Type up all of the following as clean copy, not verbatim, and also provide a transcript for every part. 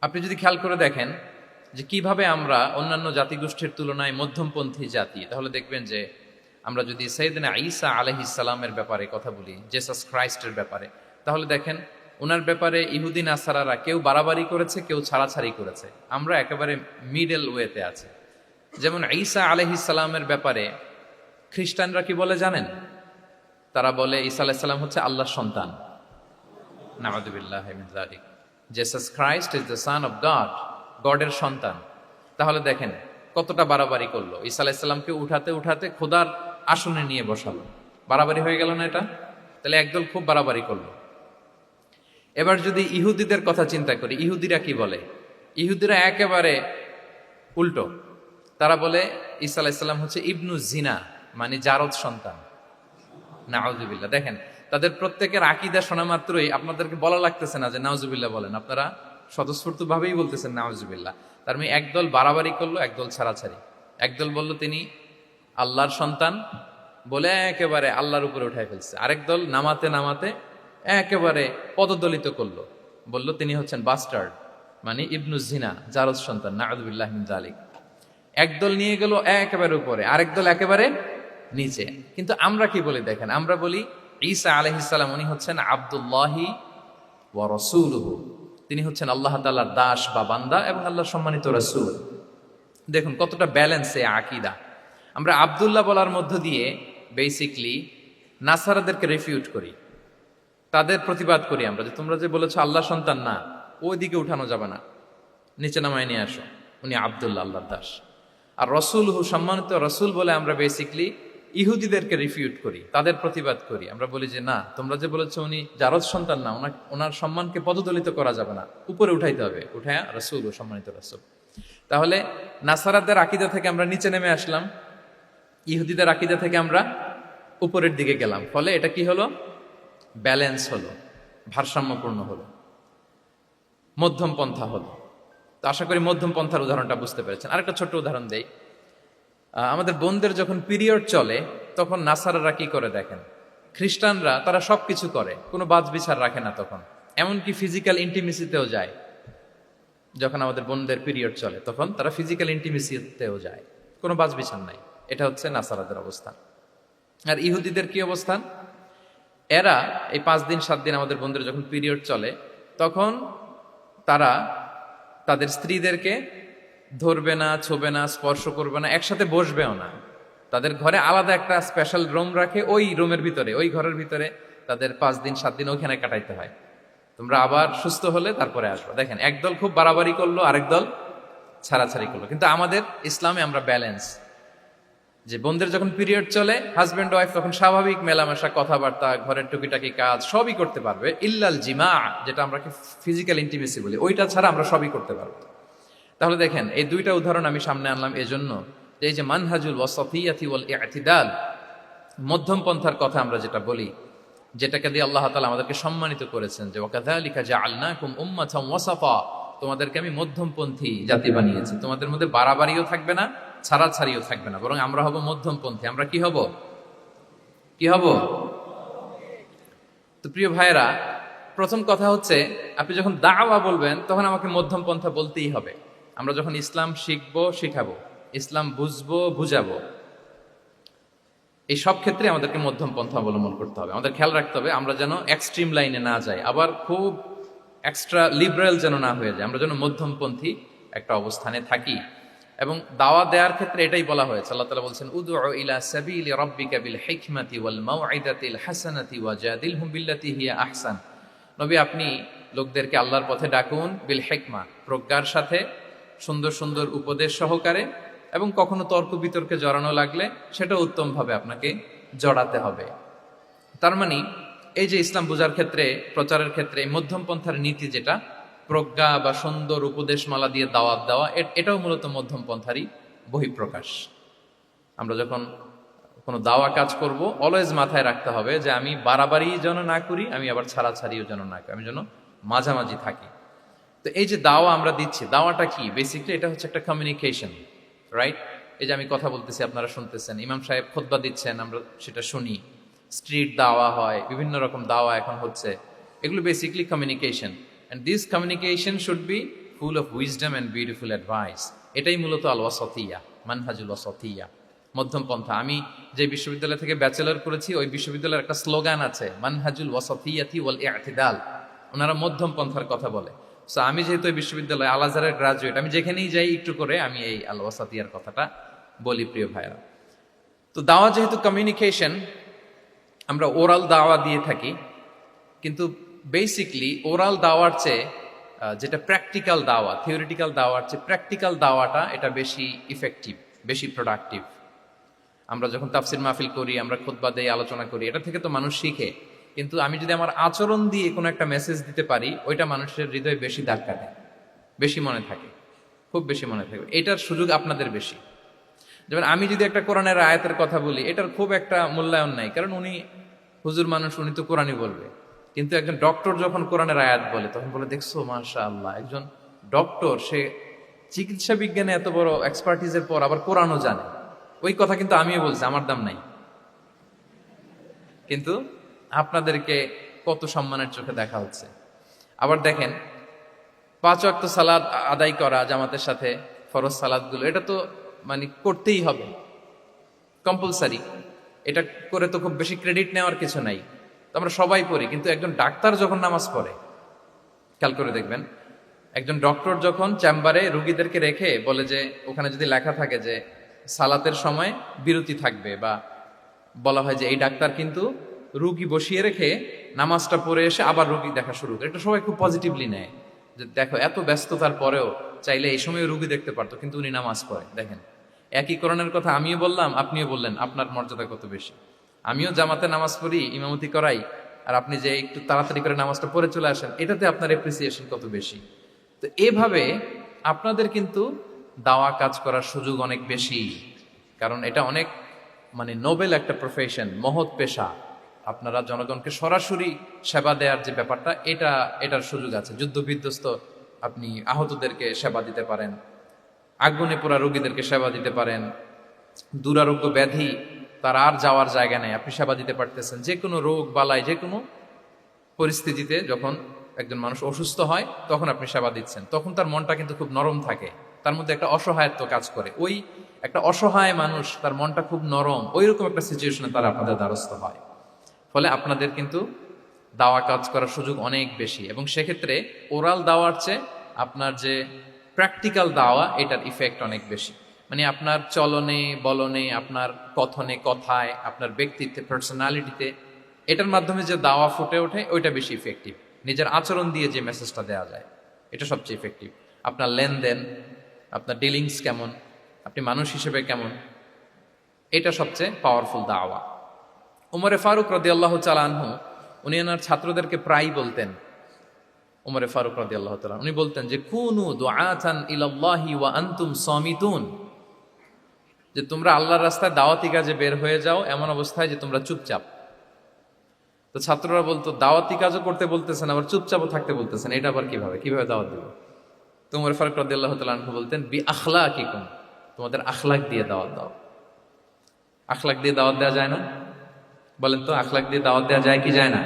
আপনি যদি খেয়াল করে দেখেন যে কিভাবে আমরা অন্যান্য জাতিগোষ্ঠীর তুলনায় মধ্যমপন্থী জাতি, তাহলে দেখবেন যে আমরা যদি সাইয়েদনা ঈসা আলাইহিস সালামের ব্যাপারে কথা বলি, জেসাস ক্রাইস্টের ব্যাপারে, তাহলে দেখেন ওনার ব্যাপারে ইহুদি নাসারারা কেউ বাড়াবাড়ি করেছে, কেউ ছাড়াছাড়ি করেছে। আমরা একেবারে মিডল ওয়েতে আছি। যেমন ঈসা আলাইহিস সালামের ব্যাপারে খ্রিস্টানরা কি বলে জানেন? তারা বলে ঈসা আলাইহিস সালাম হচ্ছে আল্লাহর সন্তান। নাউযুবিল্লাহি মিন যালিক। Jesus Christ is the son of God, গডের সন্তান। তাহলে দেখেন কতটা বাড়াবাড়ি করলো। ঈসা আলাইহিস সালামকে উঠাতে উঠাতে খোদার আসনে নিয়ে বসালো। বাড়াবাড়ি হয়ে গেল না এটা? তাহলে একদল খুব বাড়াবাড়ি করলো। এবার যদি ইহুদিদের কথা চিন্তা করি, ইহুদিরা কি বলে? ইহুদিরা একেবারে উল্টো। তারা বলে ঈসা আলাইহিস সালাম হচ্ছে ইবনু জিনা, মানে জারদ সন্তান। নাউযুবিল্লাহ। দেখেন তাদের প্রত্যেকের আকীদা শোনা মাত্রই আপনাদেরকে বলা লাগতেছে না যে নাউযুবিল্লাহ বলেন, আপনারা স্বতঃস্ফূর্ত ভাবেই বলতেছেন নাউযুবিল্লাহ। তার মানে একদল বাড়াবাড়ি করলো, একদল ছাড়াছাড়ি। একদল বলল তিনি আল্লাহর সন্তান বলে একেবারে আল্লাহর উপরে উঠাই ফেলছে। আরেক দল নামাতে নামাতে একেবারে পদদলিত করলো, বলল তিনি হচ্ছেন বাস্টার্ড, মানে ইবনু জিনা, জারদ সন্তান। নাউযুবিল্লাহ মিন যালিক। একদল নিয়ে গেল একেবারে উপরে, আরেক দল একেবারে নিচে। কিন্তু আমরা কি বলি দেখেন, আমরা বলি ঈসা আলাইহিস সালাম উনি হচ্ছেন আব্দুল্লাহি ওয়া রাসূলুহু, তিনি হচ্ছেন আল্লাহ তাআলার দাস বা বান্দা এবং আল্লাহর সম্মানিত রাসূল। দেখুন কতটা ব্যালেন্স এই আকীদা। আমরা আব্দুল্লাহ বলার মধ্য দিয়ে বেসিকলি নাসারাদেরকে রিফিউট করি, তাদের প্রতিবাদ করি আমরা যে তোমরা যে বলেছো আল্লাহ সন্তান না, ওইদিকে উঠানো যাবে না, নিচে নামায় নিয়ে আসো, উনি আব্দুল্লাহ, আল্লাহর দাস। আর রসুলহু, সম্মানিত রসুল বলে আমরা বেসিকলি ইহুদিদেরকে রিফিউট করি, তাদের প্রতিবাদ করি। আমরা বলি যে না, তোমরা যে বলেছো উনি জারদ সন্তান না, ওনার সম্মানকে পদদলিত করা যাবে না, উপরে উঠাইতে হবে, উঠায় রসুল ও সম্মানিত রসুল। তাহলে নাসারাদের আকীদা থেকে আমরা নিচে নেমে আসলাম, ইহুদিদের আকীদা থেকে আমরা উপরের দিকে গেলাম। ফলে এটা কি হলো? ব্যালেন্স হলো, ভারসাম্যপূর্ণ হলো, মধ্যম পন্থা হলো। তো আশা করি মধ্যম পন্থার উদাহরণটা বুঝতে পেরেছেন। আরেকটা ছোট্ট উদাহরণ দেই। আমাদের বোনদের যখন পিরিয়ড চলে তখন নাসারারা কি করে দেখেন, খ্রিস্টানরা তারা সবকিছু করে, কোনো বাজ বিচার রাখে না। তখন এমনকি ফিজিক্যাল ইন্টিমেসিতেও যায়। যখন আমাদের বোনদের পিরিয়ড চলে তখন তারা ফিজিক্যাল ইন্টিমেসিতেও যায়, কোনো বাজ বিচার নাই। এটা হচ্ছে নাসারাদের অবস্থান। আর ইহুদিদের কি অবস্থান? এরা এই 5 দিন 7 দিন আমাদের বোনদের যখন পিরিয়ড চলে তখন তারা তাদের স্ত্রীদেরকে ধরবে না, ছোবে না, স্পর্শ করবে না, একসাথে বসবেও না। তাদের ঘরে আলাদা একটা স্পেশাল রুম রাখে, ওই রুমের ভিতরে, ওই ঘরের ভিতরে তাদের 5 দিন 7 দিন ওখানে কাটাইতে হয়। তোমরা আবার সুস্থ হলে তারপরে আসবে। দেখেন একদল খুব বাড়াবাড়ি করলো, আরেক দল ছাড়াছাড়ি করলো। কিন্তু আমাদের ইসলামে আমরা ব্যালেন্স, যে বোনদের যখন পিরিয়ড চলে হাজব্যান্ড ওয়াইফ তখন স্বাভাবিক মেলামেশা, কথাবার্তা, ঘরের টুকিটাকি কাজ সবই করতে পারবে, ইল্লাল জিমা, যেটা আমরা ফিজিক্যাল ইন্টিমেসি বলি, ওইটা ছাড়া আমরা সবই করতে পারবো। তাহলে দেখেন এই দুইটা উদাহরণ আমি সামনে আনলাম এজন্য যে এই যে মানহাজুল ওয়াসফিয়াতি ওয়াল ইতিদাল, মধ্যম পন্থার কথা আমরা যেটা বলি, যেটাকে দিয়ে আল্লাহ তাআলা আমাদেরকে সম্মানিত করেছেন যে ওয়াকাযালিকা জাআলনাকুম উম্মাতান ওয়াসাফা, তোমাদেরকে আমি মধ্যমপন্থী জাতি বানিয়েছি। তোমাদের মধ্যে বাড়াবাড়িও থাকবে না, ছাড়াছাড়িও থাকবে না, বরং আমরা হব মধ্যমপন্থী। আমরা কি হব? কি হব? তো প্রিয় ভাইয়েরা, প্রথম কথা হচ্ছে আপনি যখন দাওয়া বলবেন তখন আমাকে মধ্যম পন্থা বলতেই হবে। আমরা যখন ইসলাম শিখবো, শিখাবো, ইসলাম বুঝবো, বুঝাবো, এই সব ক্ষেত্রে আমাদেরকে মধ্যম পন্থা অবলম্বন করতে হবে। আমাদের খেয়াল রাখতে হবে আমরা যেন এক্সট্রিম লাইনে না যাই, আবার খুব এক্সট্রা লিবারেল যেন না হয়ে যায়। আমরা যেন মধ্যমপন্থী একটা অবস্থানে থাকি। এবং দাওয়া দেওয়ার ক্ষেত্রে এটাই বলা হয়েছে, আল্লাহ তাআলা বলছেন উদউ ইলা সাবিলি রাব্বিকা বিল হিকমাতি ওয়াল মাউইদাতিল হাসানাতি ওয়াজাদিলহুম বিল্লাতি হিয়া আহসান। নবী, আপনি লোকদেরকে আল্লাহর পথে ডাকুন, বিল হিকমা, প্রজ্ঞার সাথে, সুন্দর সুন্দর উপদেশ সহকারে, এবং কখনো তর্ক বিতর্কে জড়ানো লাগলে সেটা উত্তমভাবে আপনাকে জড়াতে হবে। তার মানে এই যে ইসলাম বোঝার ক্ষেত্রে, প্রচারের ক্ষেত্রে এই মধ্যম পন্থার নীতি, যেটা প্রজ্ঞা বা সুন্দর উপদেশমালা দিয়ে দাওয়াত দেওয়া, এটাও মূলত মধ্যম পন্থারই বহিঃপ্রকাশ। আমরা যখন কোনো দাওয়া কাজ করব অলওয়েজ মাথায় রাখতে হবে যে আমি বাড়াবাড়ি যেন না করি, আমি আবার ছাড়াছাড়িও যেন না করি, আমি যেন মাঝামাঝি থাকি। তো এই যে দাওয়া আমরা দিচ্ছি, দাওয়াটা কি? বেসিকলি এটা হচ্ছে একটা কমিউনিকেশন, রাইট? এই যে আমি কথা বলতেছি, আপনারা শুনতেছেন, ইমাম সাহেব খুতবা দিচ্ছেন, আমরা সেটা শুনি, স্ট্রিট দাওয়া হয়, বিভিন্ন রকম দাওয়া এখন হচ্ছে, এগুলো basically communication. And this communication should be full of wisdom and beautiful advice. এটাই মূলত আল ওয়াসাতিয়া, মানহাজুল ওয়াসাতিয়া, মধ্যম পন্থা। আমি যে বিশ্ববিদ্যালয় থেকে ব্যাচেলর করেছি ওই বিশ্ববিদ্যালয়ের একটা স্লোগান আছে, মানহাজুল ওয়াসাতিয়াতি ওয়াল ইআতিদাল। ওনারা মধ্যম পন্থার কথা বলে। সো আমি যেহেতু এই বিশ্ববিদ্যালয় আল আজহারের গ্রাজুয়েট, আমি যেখানেই যাই একটু করে আমি এই আল ওয়াসাতিয়ার কথাটা বলি প্রিয় ভাইরা। তো দাওয়া যেহেতু কমিউনিকেশন, আমরা ওরাল দাওয়া দিয়ে থাকি, কিন্তু বেসিকলি ওরাল দাওয়ার চেয়ে যেটা প্র্যাকটিক্যাল দাওয়া, থিওরিটিক্যাল দাওয়ার চেয়ে প্র্যাকটিক্যাল দাওয়াটা এটা বেশি ইফেক্টিভ, বেশি প্রোডাক্টিভ। আমরা যখন তাফসির মাহফিল করি, আমরা খুতবা দেই, আলোচনা করি, এটা থেকে তো মানুষ শিখে। কিন্তু আমি যদি আমার আচরণ দিয়ে কোনো একটা মেসেজ দিতে পারি, ওইটা মানুষের হৃদয়ে বেশি দাগ কাটে, বেশি মনে থাকে, খুব বেশি মনে থাকে। এটার সুযোগ আপনাদের বেশি। যেমন আমি যদি একটা কোরআনের আয়াতের কথা বলি, এটার খুব একটা মূল্যায়ন নাই, কারণ উনি হুজুর মানুষ, উনি তো কোরআনই বলবে। কিন্তু একজন ডক্টর যখন কোরআনের আয়াত বলে, তখন বলে দেখছো মাশাআল্লাহ, একজন ডক্টর, সে চিকিৎসা বিজ্ঞানে এত বড় এক্সপার্টিজের পর আবার কোরআনও জানে। ওই কথা কিন্তু আমিও বলছি, আমার দাম নাই। কিন্তু আপনাদেরকে কত সম্মানের চোখে দেখা হচ্ছে। আবার দেখেন, 5 ওয়াক্ত সালাত আদায় করা জামাতের সাথে, ফরজ সালাতগুলো, এটা তো মানে করতেই হবে, কম্পালসারি। এটা করে তো খুব বেশি ক্রেডিট নেওয়ার কিছু নাই, তো আমরা সবাই পড়ি। কিন্তু একজন ডাক্তার যখন নামাজ পড়ে, খেয়াল করে দেখবেন, একজন ডক্টর যখন চেম্বারে রুগীদেরকে রেখে বলে যে, ওখানে যদি লেখা থাকে যে সালাতের সময় বিরতি থাকবে, বা বলা হয় যে এই ডাক্তার কিন্তু রুগী বসিয়ে রেখে নামাজটা পড়ে এসে আবার রুগী দেখা শুরু করে, এটা সবাই খুব পজিটিভলি নেয়। যে দেখো, এত ব্যস্ততার পরেও চাইলে এই সময় রুগী দেখতে পারতো, কিন্তু উনি নামাজ পড়ে। দেখেন, একই কোরআনের কথা আমিও বললাম, আপনিও বললেন, আপনার মর্যাদা কত বেশি। আমিও জামাতে নামাজ পড়ি, ইমামতি করাই, আর আপনি যে একটু তাড়াতাড়ি করে নামাজটা পড়ে চলে আসেন, এটাতে আপনার এপ্রিসিয়েশন কত বেশি। তো এভাবে আপনাদের কিন্তু দাওয়া কাজ করার সুযোগ অনেক বেশি, কারণ এটা অনেক মানে নোবেল একটা প্রফেশন, মহৎ পেশা। আপনারা জনগণকে সরাসরি সেবা দেওয়ার যে ব্যাপারটা, এটার সুযোগ আছে। যুদ্ধ বিধ্বস্ত আপনি আহতদেরকে সেবা দিতে পারেন, আগুনে পোড়া রোগীদেরকে সেবা দিতে পারেন, দুরারোগ্য ব্যাধি, তার আর যাওয়ার জায়গা নেই, আপনি সেবা দিতে পারতেছেন। যে কোনো রোগ বালাই, যে কোনো পরিস্থিতিতে যখন একজন মানুষ অসুস্থ হয়, তখন আপনি সেবা দিচ্ছেন, তখন তার মনটা কিন্তু খুব নরম থাকে, তার মধ্যে একটা অসহায়ত্ব কাজ করে। ওই একটা অসহায় মানুষ, তার মনটা খুব নরম, ওই রকম একটা সিচুয়েশনে তারা আপনাদের দ্বারস্থ হয়। ফলে আপনাদের কিন্তু দাওয়া কাজ করার সুযোগ অনেক বেশি, এবং সেক্ষেত্রে ওরাল দাওয়ার চেয়ে আপনার যে প্র্যাকটিক্যাল দাওয়া, এটার ইফেক্ট অনেক বেশি। মানে আপনার চলনে বলনে, আপনার কথনে কথায়, আপনার ব্যক্তিত্বে, পার্সোনালিটিতে, এটার মাধ্যমে যে দাওয়া ফুটে ওঠে, ওইটা বেশি ইফেক্টিভ। নিজের আচরণ দিয়ে যে মেসেজটা দেওয়া যায়, এটা সবচেয়ে ইফেক্টিভ। আপনার লেনদেন, আপনার ডিলিংস কেমন, আপনি মানুষ হিসেবে কেমন, এটা সবচেয়ে পাওয়ারফুল দাওয়া। উমরে ফারুক রাদিয়াল্লাহু তাআলা আনহু, উনি ওনার ছাত্রদেরকে প্রায় বলতেন, উমরে ফারুক রাদিয়াল্লাহু তাআলা, উনি বলতেন যে কুনু দুআতান ইলাল্লাহি ওয়া আনতুম সামিতুন, যে তোমরা আল্লাহর রাস্তায় দাওয়াতি কাজে বের হয়ে যাও এমন অবস্থায় যে তোমরা চুপচাপ। তো ছাত্ররা বলতো, দাওয়াতি কাজও করতে বলতেছেন, আবার চুপচাপও থাকতে বলতেছেন, এটা আবার কিভাবে দাওয়াত দিব? তো উমর ফারুক রাদিয়াল্লাহু তাআলা আনহু বলতেন, বি আখলাকিকুম, তোমাদের আখলাক দিয়ে দাওয়াত দাও। আখলাক দিয়ে দাওয়াত দেওয়া যায় না? বলেন তো, আখলাক দিয়ে দাওয়াত দেওয়া যায় কি যায় না?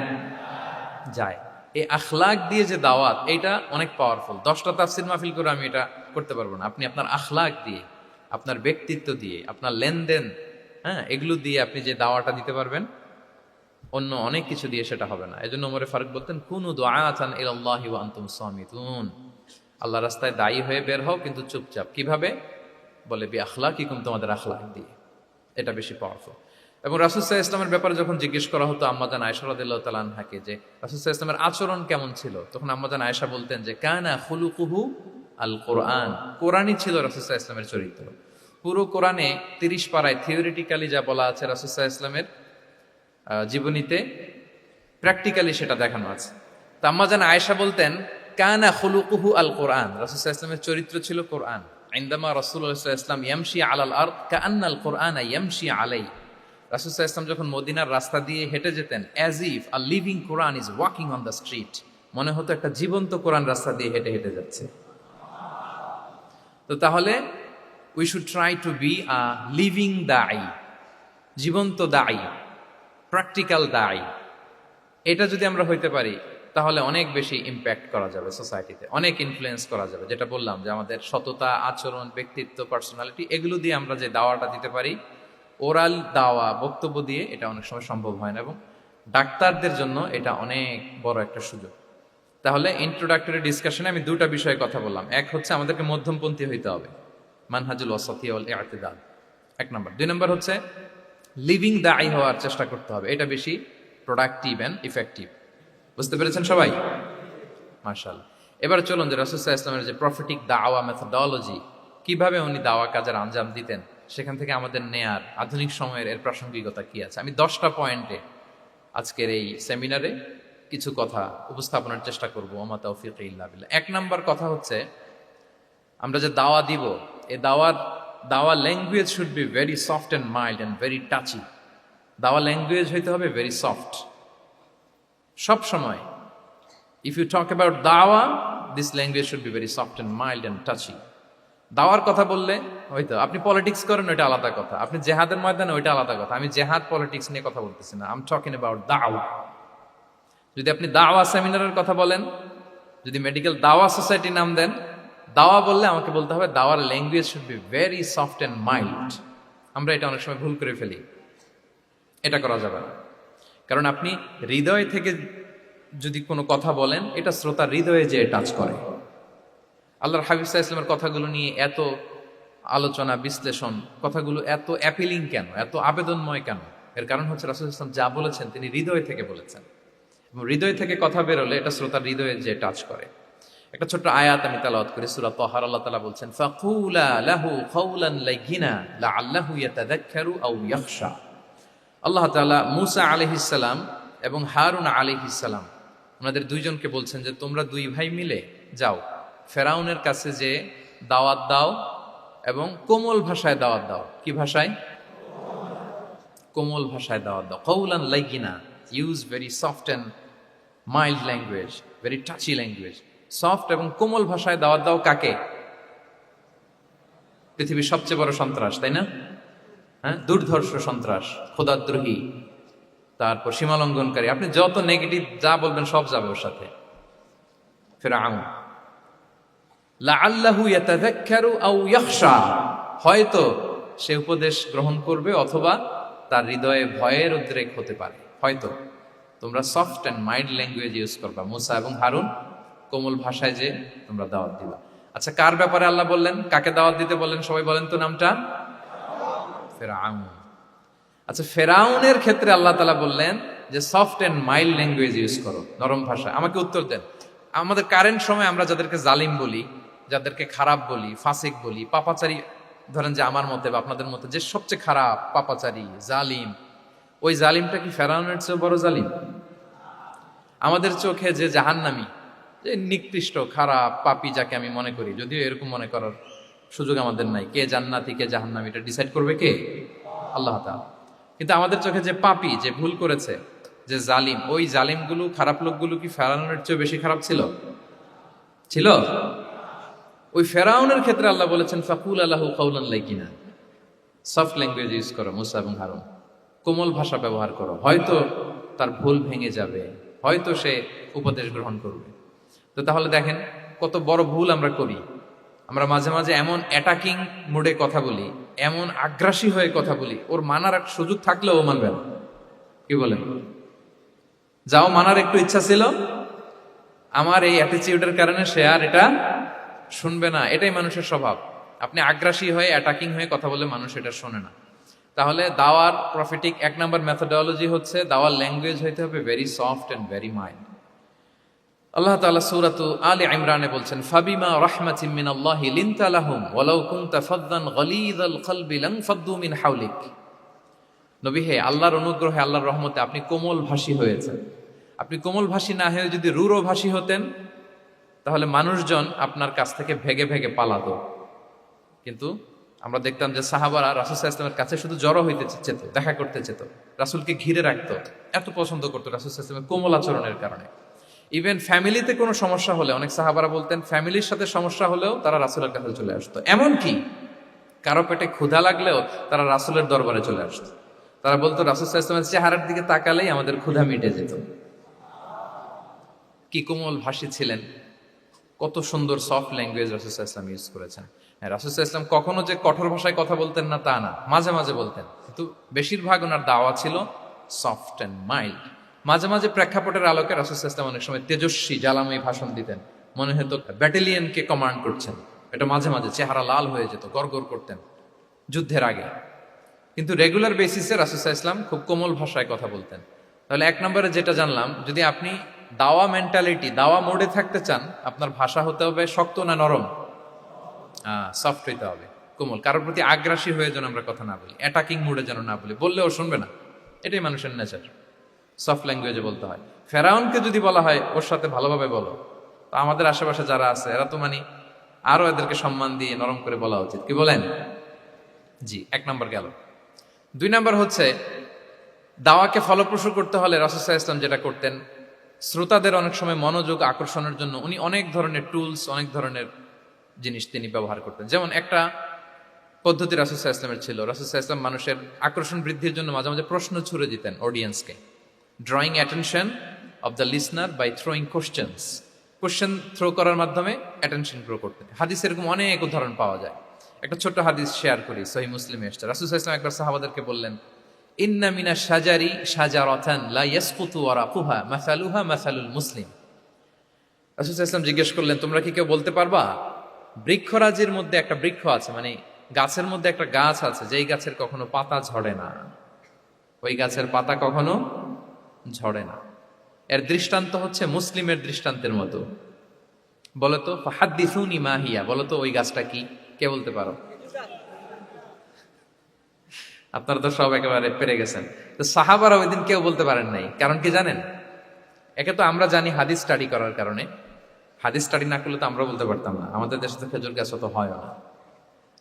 যায়। এই আখলাক দিয়ে যে দাওয়াত, এটা অনেক পাওয়ারফুল। 10টা তাফসির মাহফিল করে আমি এটা করতে পারবো না। আপনি আপনার আখলাক দিয়ে, আপনার ব্যক্তিত্ব দিয়ে, আপনার লেনদেন, হ্যাঁ, এগুলো দিয়ে আপনি যে দাওয়াটা দিতে পারবেন, অন্য অনেক কিছু দিয়ে সেটা হবে না। এজন্য ওমরে ফারুক বলতেন, কুনু দুআতান ইলাল্লাহি ওয়া আনতুম সামিতুন, আল্লাহ রাস্তায় দায়ী হয়ে বের হও, কিন্তু চুপচাপ। কিভাবে? বলে বি আখলাকিকুম, তোমাদের আখলাক দিয়ে। এটা বেশি পাওয়ারফুল। এবং রাসূল সাল্লাল্লাহু আলাইহি ওয়াসাল্লামের ব্যাপারে যখন জিজ্ঞেস করা হতো আম্মাজান আয়েশা রাদিয়াল্লাহু তাআলা আনহাকে, যে রাসূল সাল্লাল্লাহু আলাইহি ওয়াসাল্লামের আচরণ কেমন ছিল, তখন আম্মাজান আয়েশা বলতেন যে কানা খুলুকুহু আল কোরআন, কোরআনই ছিল রাসূল সাল্লাল্লাহু আলাইহি ওয়াসাল্লামের চরিত্র। পুরো কোরআনে 30 পারায় থিওরিটিক্যালি যা বলা আছে, রাসূল সাল্লাল্লাহু আলাইহি ওয়াসাল্লামের জীবনীতে প্র্যাকটিক্যালি সেটা দেখানো আছে। তো আম্মাজান আয়েশা বলতেন, কানা খুলুকুহু আল কোরআন, রাসূল সাল্লাল্লাহু আলাইহি ওয়াসাল্লামের চরিত্র ছিল কোরআন। ইনদামা রাসূলুল্লাহ সাল্লাল্লাহু আলাইহি ওয়াসাল্লাম ইয়ামশি আলাল আরদ কাআন্নাল কোরআনা ইয়ামশি আলাইহি, রাসূল সাল্লাল্লাহু আলাইহি ওয়াসাল্লাম যখন মদিনার রাস্তা দিয়ে হেঁটে যেতেন, as if a living Quran is walking on the street, মনে হতো একটা জীবন্ত কোরআন রাস্তা দিয়ে হেঁটে হেঁটে যাচ্ছে। তো তাহলে we should try to be a living দাঈ, জীবন্ত দাঈ, প্র্যাকটিক্যাল দাঈ। এটা যদি আমরা হইতে পারি, তাহলে অনেক বেশি ইম্প্যাক্ট করা যাবে সোসাইটিতে, অনেক ইনফ্লুয়েন্স করা যাবে। যেটা বললাম যে আমাদের সততা, আচরণ, ব্যক্তিত্ব, পার্সোনালিটি, এগুলো দিয়ে আমরা যে দাওয়াটা দিতে পারি, ওরাল দাওয়া, বক্তব্য দিয়ে এটা অনেক সময় সম্ভব হয় না, এবং ডাক্তারদের জন্য এটা অনেক বড় একটা সুযোগ। তাহলে ইন্ট্রোডাক্টরি ডিসকাশনে আমি দুটা বিষয়ে কথা বললাম। এক হচ্ছে আমাদেরকে মধ্যমপন্থী হইতে হবে, মানহাজুল ওয়াসাতিয়া ওয়াল ইআতিদাল, এক নম্বর। দুই নম্বর হচ্ছে লিভিং দায়ী হওয়ার চেষ্টা করতে হবে, এটা বেশি প্রোডাক্টিভ অ্যান্ড ইফেক্টিভ। বুঝতে পেরেছেন সবাই? মাশাআল্লাহ। এবার চলুন যে রাসূল সাল্লাল্লাহু আলাইহি ওয়াসাল্লামের যে প্রফেটিক দাওয়া মেথোডোলজি, কিভাবে উনি দাওয়া কাজের আঞ্জাম দিতেন, সেখান থেকে আমাদের নেয়ার আধুনিক সময়ের এর প্রাসঙ্গিকতা কি আছে, আমি 10টা পয়েন্টে আজকের এই সেমিনারে কিছু কথা উপস্থাপনের চেষ্টা করবো। ওমা তাওফীকি ইল্লা বিল্লাহ। এক নাম্বার কথা হচ্ছে, আমরা যে দাওয়া দিব, এই দাওয়া language should be very soft and mild and very touchy. দাওয়া ল্যাঙ্গুয়েজ হইতে হবে ভেরি সফট। সব সময় ইফ ইউ টক অ্যাবাউট দাওয়া, this language should be very soft and mild and touchy. দাওয়ার কথা বললে হয়তো আপনি পলিটিক্স করেন, ওইটা আলাদা কথা। আপনি জেহাদের ময়দানে, ওইটা আলাদা কথা। আমি জেহাদ পলিটিক্স নিয়ে কথা বলতেছি না, আই এম টকিং অ্যাবাউট দাওয়া। যদি আপনি দাওয়া সেমিনারের কথা বলেন, যদি মেডিকেল দাওয়া সোসাইটি নাম দেন, দাওয়া বললে আমাকে বলতে হবে দাওয়ার language should be very soft and mild. আমরা এটা অনেক সময় ভুল করে ফেলি, এটা করা যাবে না। কারণ আপনি হৃদয় থেকে যদি কোনো কথা বলেন, এটা শ্রোতার হৃদয়ে যে টাচ করে। আল্লাহর হাবিব সাল্লাল্লাহু আলাইহি ওয়াসাল্লামের কথাগুলো নিয়ে এত আলোচনা, বিশ্লেষণ, কথাগুলো এত অ্যাপিলিং কেন, এত আবেদনময় কেন? এর কারণ হচ্ছে রাসূল সাল্লাল্লাহু আলাইহি ওয়াসাল্লাম যা বলেছেন তিনি হৃদয় থেকে বলেছেন, এবং হৃদয় থেকে কথা বেরোলে এটা শ্রোতার হৃদয়ে যে টাচ করে। একটা ছোট্ট আয়াত আমি তেলাওয়াত করি, সূরা তাহার। আল্লাহ তাআলা বলছেন, ফাকুলা লাহু কাওলান লাইয়িনা লাআল্লাহু ইয়াতাযাক্কারু আও ইয়াখশা। আল্লাহ তাআলা মূসা আলাইহিস সালাম এবং হারুন আলাইহিস সালাম, ওনাদের দুইজনকে বলছেন যে তোমরা দুই ভাই মিলে যাও, ফেরাউনের কাছে যে দাওয়াত দাও এবং কোমল ভাষায় দাওয়াত দাও। কি ভাষায়? কোমল ভাষায় দাওয়াত দাও। কাওলান লাইয়িনা, use very soft and mild language, very touchy language. Soft এবং কোমল ভাষায় দাওয়াত দাও কাকে? পৃথিবীর সবচেয়ে বড় সন্ত্রাস, তাই না? হ্যাঁ, দুর্ধর্ষ সন্ত্রাস, খোদাদ্রোহী, তারপর সীমালঙ্ঘনকারী। আপনি যত নেগেটিভ যা বলবেন সব যাবে ওর সাথে। ফিরআউন, লাআল্লাহু ইয়াতাযাক্কারু আও ইয়াখশা, হয়তো সে উপদেশ গ্রহণ করবে অথবা তার হৃদয়ে ভয়ের উদ্রেক হতে পারে। হয়তো তোমরা soft and mild language use করবা, মুসা এবং হারুন কোমল ভাষায় যে তোমরা দাওয়াত দিবা। আচ্ছা, কার ব্যাপারে আল্লাহ বললেন, কাকে দাওয়াত দিতে বললেন? সবাই বলেন তো নামটা। ফেরাউন। আচ্ছা, ফেরাউনের ক্ষেত্রে আল্লাহ তাআলা বললেন যে soft and mild language use করো, নরম ভাষা। আমাকে উত্তর দেন, আমাদের কারেন্ট সময় আমরা যাদেরকে জালিম বলি, যাদেরকে খারাপ বলি, ফাসিক বলি, পাপাচারী, ধরেন যে আমার মতে বা আপনাদের মতে যে সবচেয়ে খারাপ, পাপাচারী, জালিম, ওই জালিমটা কি ফেরাউনের চেয়ে বড় জালিম? আমাদের চোখে যে জাহান্নামী, যে নিকৃষ্ট, খারাপ, পাপী যাকে আমি মনে করি, যদিও এরকম মনে করার সুযোগ আমাদের নাই, কে জান্নাতি কে জাহান্নামী এটা ডিসাইড করবে কে? আল্লাহ তাআলা। কিন্তু আমাদের চোখে যে পাপী, যে ভুল করেছে, যে জালিম, ওই জালিমগুলো, খারাপ লোকগুলো কি ফেরাউনের চেয়ে বেশি খারাপ ছিল? ছিল? ওই ফেরাউনের ক্ষেত্রে আল্লাহ বলেছেন ফাকুলা লাহু কাওলান লাইয়িনা, সফট ল্যাঙ্গুয়েজ ইউজ করো মুসা এবং হারুন, কোমল ভাষা ব্যবহার করো। হয়তো তার ভুল ভেঙে যাবে, হয়তো সে উপদেশ গ্রহণ করবে। তো তাহলে দেখেন কত বড় ভুল আমরা করি। আমরা মাঝে মাঝে এমন অ্যাটাকিং মুডে কথা বলি, এমন আগ্রাসী হয়ে কথা বলি, ওর মানার এক সুযোগ থাকলেও ও মানবে না। কি বলেন? যাও, মানার একটু ইচ্ছা ছিল, আমার এই অ্যাটিটিউডের কারণে সে আর এটা শুনবে না। এটাই মানুষের স্বভাব। আপনি আগ্রাসী হয়ে, অ্যাটাকিং হয়ে কথা বলে মানুষ এটা শোনে না। তাহলে দাওয়ার প্রফেটিক এক নাম্বার মেথোডোলজি হচ্ছে দাওয়ার ল্যাঙ্গুয়েজ হইতে হবে very soft and very mild. Allah তাআলা সূরাতু আলে ইমরানে বলছেন, ফাবিমা রাহমাতিম মিনাল্লাহি লিনতা লাহুম ওয়ালাউ কুনতা ফাদদান গালিযাল কলবি লানফাদ্দু মিন হাওলিক। নবী হে, আল্লাহর অনুগ্রহে, আল্লাহর রহমতে আপনি কোমল ভাষী হয়েছেন। আপনি কোমল ভাষী না হয়ে যদি রূঢ় ভাষী হতেন, তাহলে মানুষজন আপনার কাছ থেকে ভেগে ভেগে পালাতো। কিন্তু আমরা দেখতাম যে সাহাবারা রাসূল সাল্লাল্লাহু আলাইহি ওয়াসাল্লামের কাছে শুধু জড়ো হইতে চেত, দেখা করতে চেত, রাসূলকে ঘিরে রাখতো, এত পছন্দ করতো রাসূল সাল্লাল্লাহু আলাইহি ওয়াসাল্লামের কোমল আচরণের কারণে। ইভেন ফ্যামিলিতে কোনো সমস্যা হলে, অনেক সাহাবারা বলতেন ফ্যামিলির সাথে সমস্যা হলেও তারা রাসূলের কাছে চলে আসতো। এমনকি কারো পেটে ক্ষুধা লাগলেও তারা রাসূলের দরবারে চলে আসতো। তারা বলতো রাসূল সাল্লাল্লাহু আলাইহি ওয়াসাল্লামের চেহারার দিকে তাকালেই আমাদের ক্ষুধা মিটে যেত। কি কোমল ভাষী ছিলেন, কত সুন্দর সফট ল্যাঙ্গুয়েজ রাসূল সাল্লাল্লাহু আলাইহি ওয়াসাল্লাম ইউজ করেছেন। হ্যাঁ, রাসূল সাল্লাল্লাহু আলাইহি ওয়াসাল্লাম কখনো যে কঠোর ভাষায় কথা বলতেন না তা না, মাঝে মাঝে বলতেন, কিন্তু বেশিরভাগ ওনার দাওয়া ছিল সফট অ্যান্ড মাইল্ড। মাঝে মাঝে প্রেক্ষাপটের আলোকে রাসূল সাল্লাল্লাহু আলাইহি ওয়াসাল্লাম অনেক সময় তেজস্বী জ্বালাময়ী ভাষণ দিতেন, মনে হতো ব্যাটালিয়নকে কমান্ড করছেন। এটা মাঝে মাঝে চেহারা লাল হয়ে যেত, গড়গড় করতেন যুদ্ধের আগে। কিন্তু রেগুলার বেসিসে রাসূল সাল্লাল্লাহু আলাইহি ওয়াসাল্লাম খুব কোমল ভাষায় কথা বলতেন। তাহলে এক নম্বরে যেটা জানলাম, যদি আপনি দাওয়া মেন্টালিটি, দাওয়া মোডে থাকতে চান, আপনার ভাষা হতে হবে শক্ত না নরম? সফট হইতে হবে, কোমল। কারোর প্রতি আগ্রাসী হয়ে যেন আমরা কথা না বলি, অ্যাটাকিং মুডে যেন না বলি, বললেও শুনবে না। এটাই মানুষের নেচার, সফট ল্যাঙ্গুয়েজে বলতে হয়। ফেরাউনকে যদি বলা হয় ওর সাথে ভালোভাবে বলো, তো আমাদের আশেপাশে যারা আছে এরা তো আরো এদেরকে সম্মান দিয়ে নরম করে বলা উচিত, কি বলেন? জি, এক নম্বর গেল। দুই নম্বর হচ্ছে, দাওয়াকে ফলপ্রসূ করতে হলে রাসূল সাল্লাল্লাহু আলাইহি ওয়াসাল্লাম যেটা করতেন, শ্রোতাদের অনেক সময় মনোযোগ আকর্ষণের জন্য উনি অনেক ধরনের টুলস, অনেক ধরনের জিনিস তিনি ব্যবহার করতেন। যেমন একটা পদ্ধতি রাসূল সাল্লাল্লাহু আলাইহি ওয়াসাল্লামের ছিল, রাসূল সাল্লাল্লাহু আলাইহি ওয়াসাল্লাম মানুষের আকর্ষণ বৃদ্ধির জন্য মাঝে মাঝে প্রশ্ন ছুড়ে দিতেন অডিয়েন্সকে, drawing attention of the listener by throwing questions. Question throw করার মাধ্যমে অ্যাটেনশন গ্রো করতেন। হাদিস এরকম অনেক উদাহরণ পাওয়া যায়। একটা ছোট্ট হাদিস শেয়ার করি, সহিহ মুসলিমে এসেছে। রাসূল সাল্লাল্লাহু আলাইহি ওয়াসাল্লাম একবার সাহাবাদেরকে বললেন, ইন্না মিনা শাজারি শাজারাতান লা ইয়াসকুতু ওয়ারাকুহা মাসালুহা মাসালুল মুসলিম। রাসূল সাল্লাল্লাহু আলাইহি ওয়াসাল্লাম জিজ্ঞেস করলেন, তোমরা কি কেউ বলতে পারবা, বৃক্ষরাজির মধ্যে একটা বৃক্ষ আছে, গাছের মধ্যে একটা গাছ আছে, যেই গাছের কখনো পাতা ঝরে না, ওই গাছের পাতা কখনো ঝরে না। এর দৃষ্টান্ত হচ্ছে মুসলিমের দৃষ্টান্তের মতো। বলতো ফাহাদ্দিসুনি মা হিয়া, বলতো ওই গাছটা কি? কে বলতে পারো? আপনারা তো সব একেবারে পেরে গেছেন। তো সাহাবারা ওই দিন কেউ বলতে পারেন নাই, কারণ কি জানেন? একে তো আমরা জানি হাদিস স্টাডি করার কারণে, হাদিস স্টাডি না করলে তো আমরা বলতে পারতাম না, আমাদের দেশে তো খেজুর গাছ অত হয় না।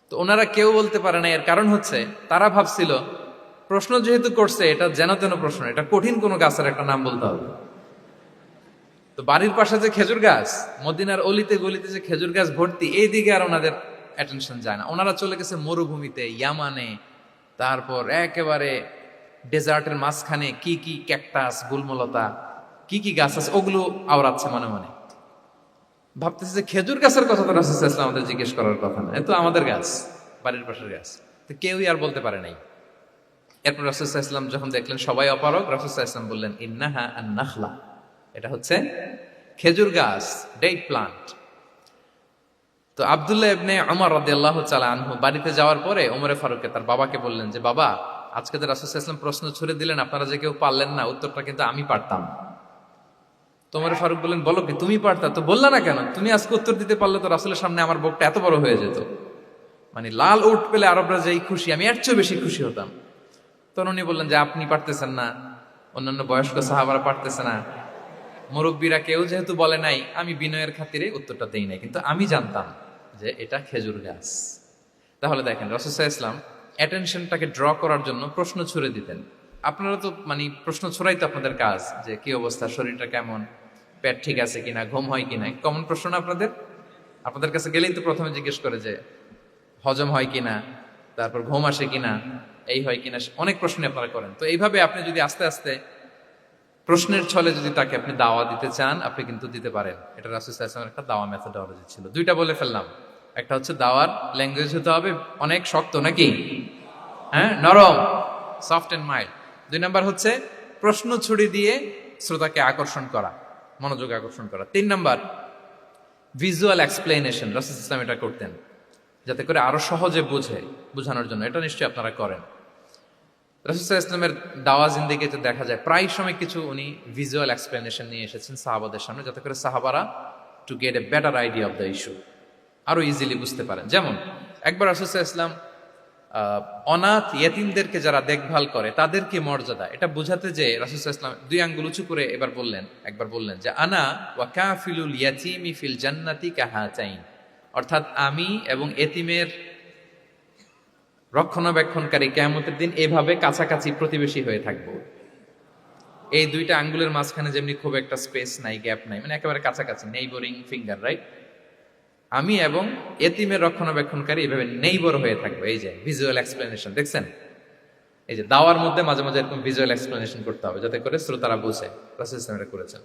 তো ওনারা কেউ বলতে পারে না, এর কারণ হচ্ছে তারা ভাবছিল প্রশ্ন যেহেতু করছে, এটা যেন তেন প্রশ্ন, এটা কঠিন কোনো গাছের একটা নাম বলতে হবে। তো বাড়ির পাশে যে খেজুর গাছ, মদিনার অলিতে গলিতে যে খেজুর গাছ ভর্তি, এই দিকে আর ওনাদের অ্যাটেনশন যায় না। ওনারা চলে গেছে মরুভূমিতে, ইয়ামানে, তারপর একেবারে ডেজার্টের মাঝখানে কি কি ক্যাকটাস, গুলমলতা, কি কি গাছ আছে ওগুলো আওড়াচ্ছে মনে মনে। ভাবতেছে যে খেজুর গাছের কথা তো রাসূল সাল্লাল্লাহু আলাইহি ওয়াসাল্লাম আমাদের জিজ্ঞেস করার কথা না, এ তো আমাদের গাছ, বাড়ির পাশের গাছ। তো কেউই আর বলতে পারে নাই। এরপর রাসূল সাল্লাল্লাহু আলাইহি ওয়াসাল্লাম যখন দেখলেন সবাই অপারগ, রাসূল সাল্লাল্লাহু আলাইহি ওয়াসাল্লাম বললেন, ইন্নাহা আন-নাখলা, এটা হচ্ছে খেজুর গাছ, ডেট প্লান্ট। তো আব্দুল্লাহ ইবনে উমর রাদিয়াল্লাহু তাআলা আনহু বাড়িতে যাওয়ার পরে ওমরে ফারুককে, তার বাবাকে বললেন যে, বাবা, আজকে যে রাসূল সাল্লাল্লাহু আলাইহি ওয়াসাল্লাম প্রশ্ন ছুড়ে দিলেন, আপনারা যে কেউ পারলেন না, উত্তরটা কিন্তু আমি পারতাম। তো ওমরে ফারুক বললেন, বলো কি, তুমি পারতা? তো বললা না কেন? তুমি আজকে উত্তর দিতে পারলে তো রাসূলের সামনে আমার বুকটা এত বড় হয়ে যেত। লাল উট পেলে আরবরা যেই খুশি, আমি এর চেয়ে বেশি খুশি হতাম। তখন উনি বললেন যে, আপনি পারতেছেন না, অন্যান্য বয়স্ক সাহাবারা পারতেছে না, মুরব্বীরা কেউ যেহেতু বলে নাই, আমি বিনয়ের খাতিরে উত্তরটা দেই নাই, কিন্তু আমি জানতাম যে এটা খেজুর গাছ। তাহলে দেখেন, রাসূল সাল্লাল্লাহু আলাইহি ওয়াসাল্লাম অ্যাটেনশনটাকে ড্র করার জন্য প্রশ্ন ছুড়ে দিতেন। আপনারা তো প্রশ্ন ছুড়াই তো আপনাদের কাজ, যে কি অবস্থা, শরীরটা কেমন, পেট ঠিক আছে কিনা, ঘুম হয় কিনা, কমন প্রশ্ন না আপনাদের? আপনাদের কাছে গেলেই তো প্রথমে জিজ্ঞেস করে যে হজম হয় কিনা, তারপর ঘুম আসে কিনা, এই হয় কিনা, অনেক প্রশ্ন আপনারা করেন। তো এইভাবে আপনি যদি আস্তে আস্তে প্রশ্নের ছলে যদি তাকে আপনি দাওয়া দিতে চান, আপনি কিন্তু দিতে পারেন। এটা রাসূল সাল্লাল্লাহু আলাইহি ওয়াসাল্লামের একটা দাওয়া মেথোডলজি ছিল। দুইটা বলে ফেললাম, একটা হচ্ছে দাওয়ার ল্যাঙ্গুয়েজ হতে হবে অনেক শক্ত, নাকি হ্যাঁ, নরম, সফট এন্ড মাইল্ড। দুই নাম্বার হচ্ছে প্রশ্ন ছুড়ে দিয়ে শ্রোতাকে আকর্ষণ করা, মনোযোগ আকর্ষণ করা। তিন নাম্বার ভিজুয়াল এক্সপ্লেনেশন, রাসূল সাল্লাল্লাহু আলাইহি ওয়াসাল্লাম এটা করতেন যাতে করে আরো সহজে বোঝানোর জন্য। এটা নিশ্চয়ই আপনারা করেন। রাসূল সাল্লাল্লাহু আলাইহি ওয়াসাল্লামের দাওয়া জিন্দেগিতে দেখা যায় প্রায় সময় কিছু উনি ভিজুয়াল এক্সপ্লেনেশন নিয়ে এসেছেন সাহাবাদের সামনে, যাতে করে সাহাবারা to get a better idea of the issue, আরো ইজিলি বুঝতে পারেন। যেমন একবার রাসূল সাল্লাল্লাহু আলাইহি ওয়াসাল্লাম অনাথ ইয়েতিমদেরকে যারা দেখভাল করে তাদেরকে মর্যাদা, এটা বোঝাতে যে রাসূল সাল্লাল্লাহু আলাইহি ওয়াসাল্লাম দুই আঙ্গুল উঁচু করে একবার বললেন যে, আনা ওয়া কাফিলুল ইয়াতীমি ফিল জান্নাতি কাহাতাইন, অর্থাৎ আমি এবং এতিমের রক্ষণাবেক্ষণকারী কিয়ামতের দিন এভাবে কাছাকাছি প্রতিবেশী হয়ে থাকবো। এই দুইটা আঙ্গুলের মাঝখানে যেমনি খুব একটা স্পেস নাই, গ্যাপ নাই, একেবারে কাছাকাছি, নেইবরিং ফিঙ্গার, রাইট? আমি এবং এতিমের রক্ষণাবেক্ষণকারী এভাবে নেইবর হয়ে থাকবো। এই যে ভিজুয়াল এক্সপ্লেনেশন দেখছেন, এই যে দাওয়ার মধ্যে মাঝে মাঝে এরকম ভিজুয়াল এক্সপ্লেনেশন করতে হবে যাতে করে শ্রোতারা বুঝে। রাসূল সাল্লাল্লাহু আলাইহি ওয়াসাল্লাম এটা করেছেন।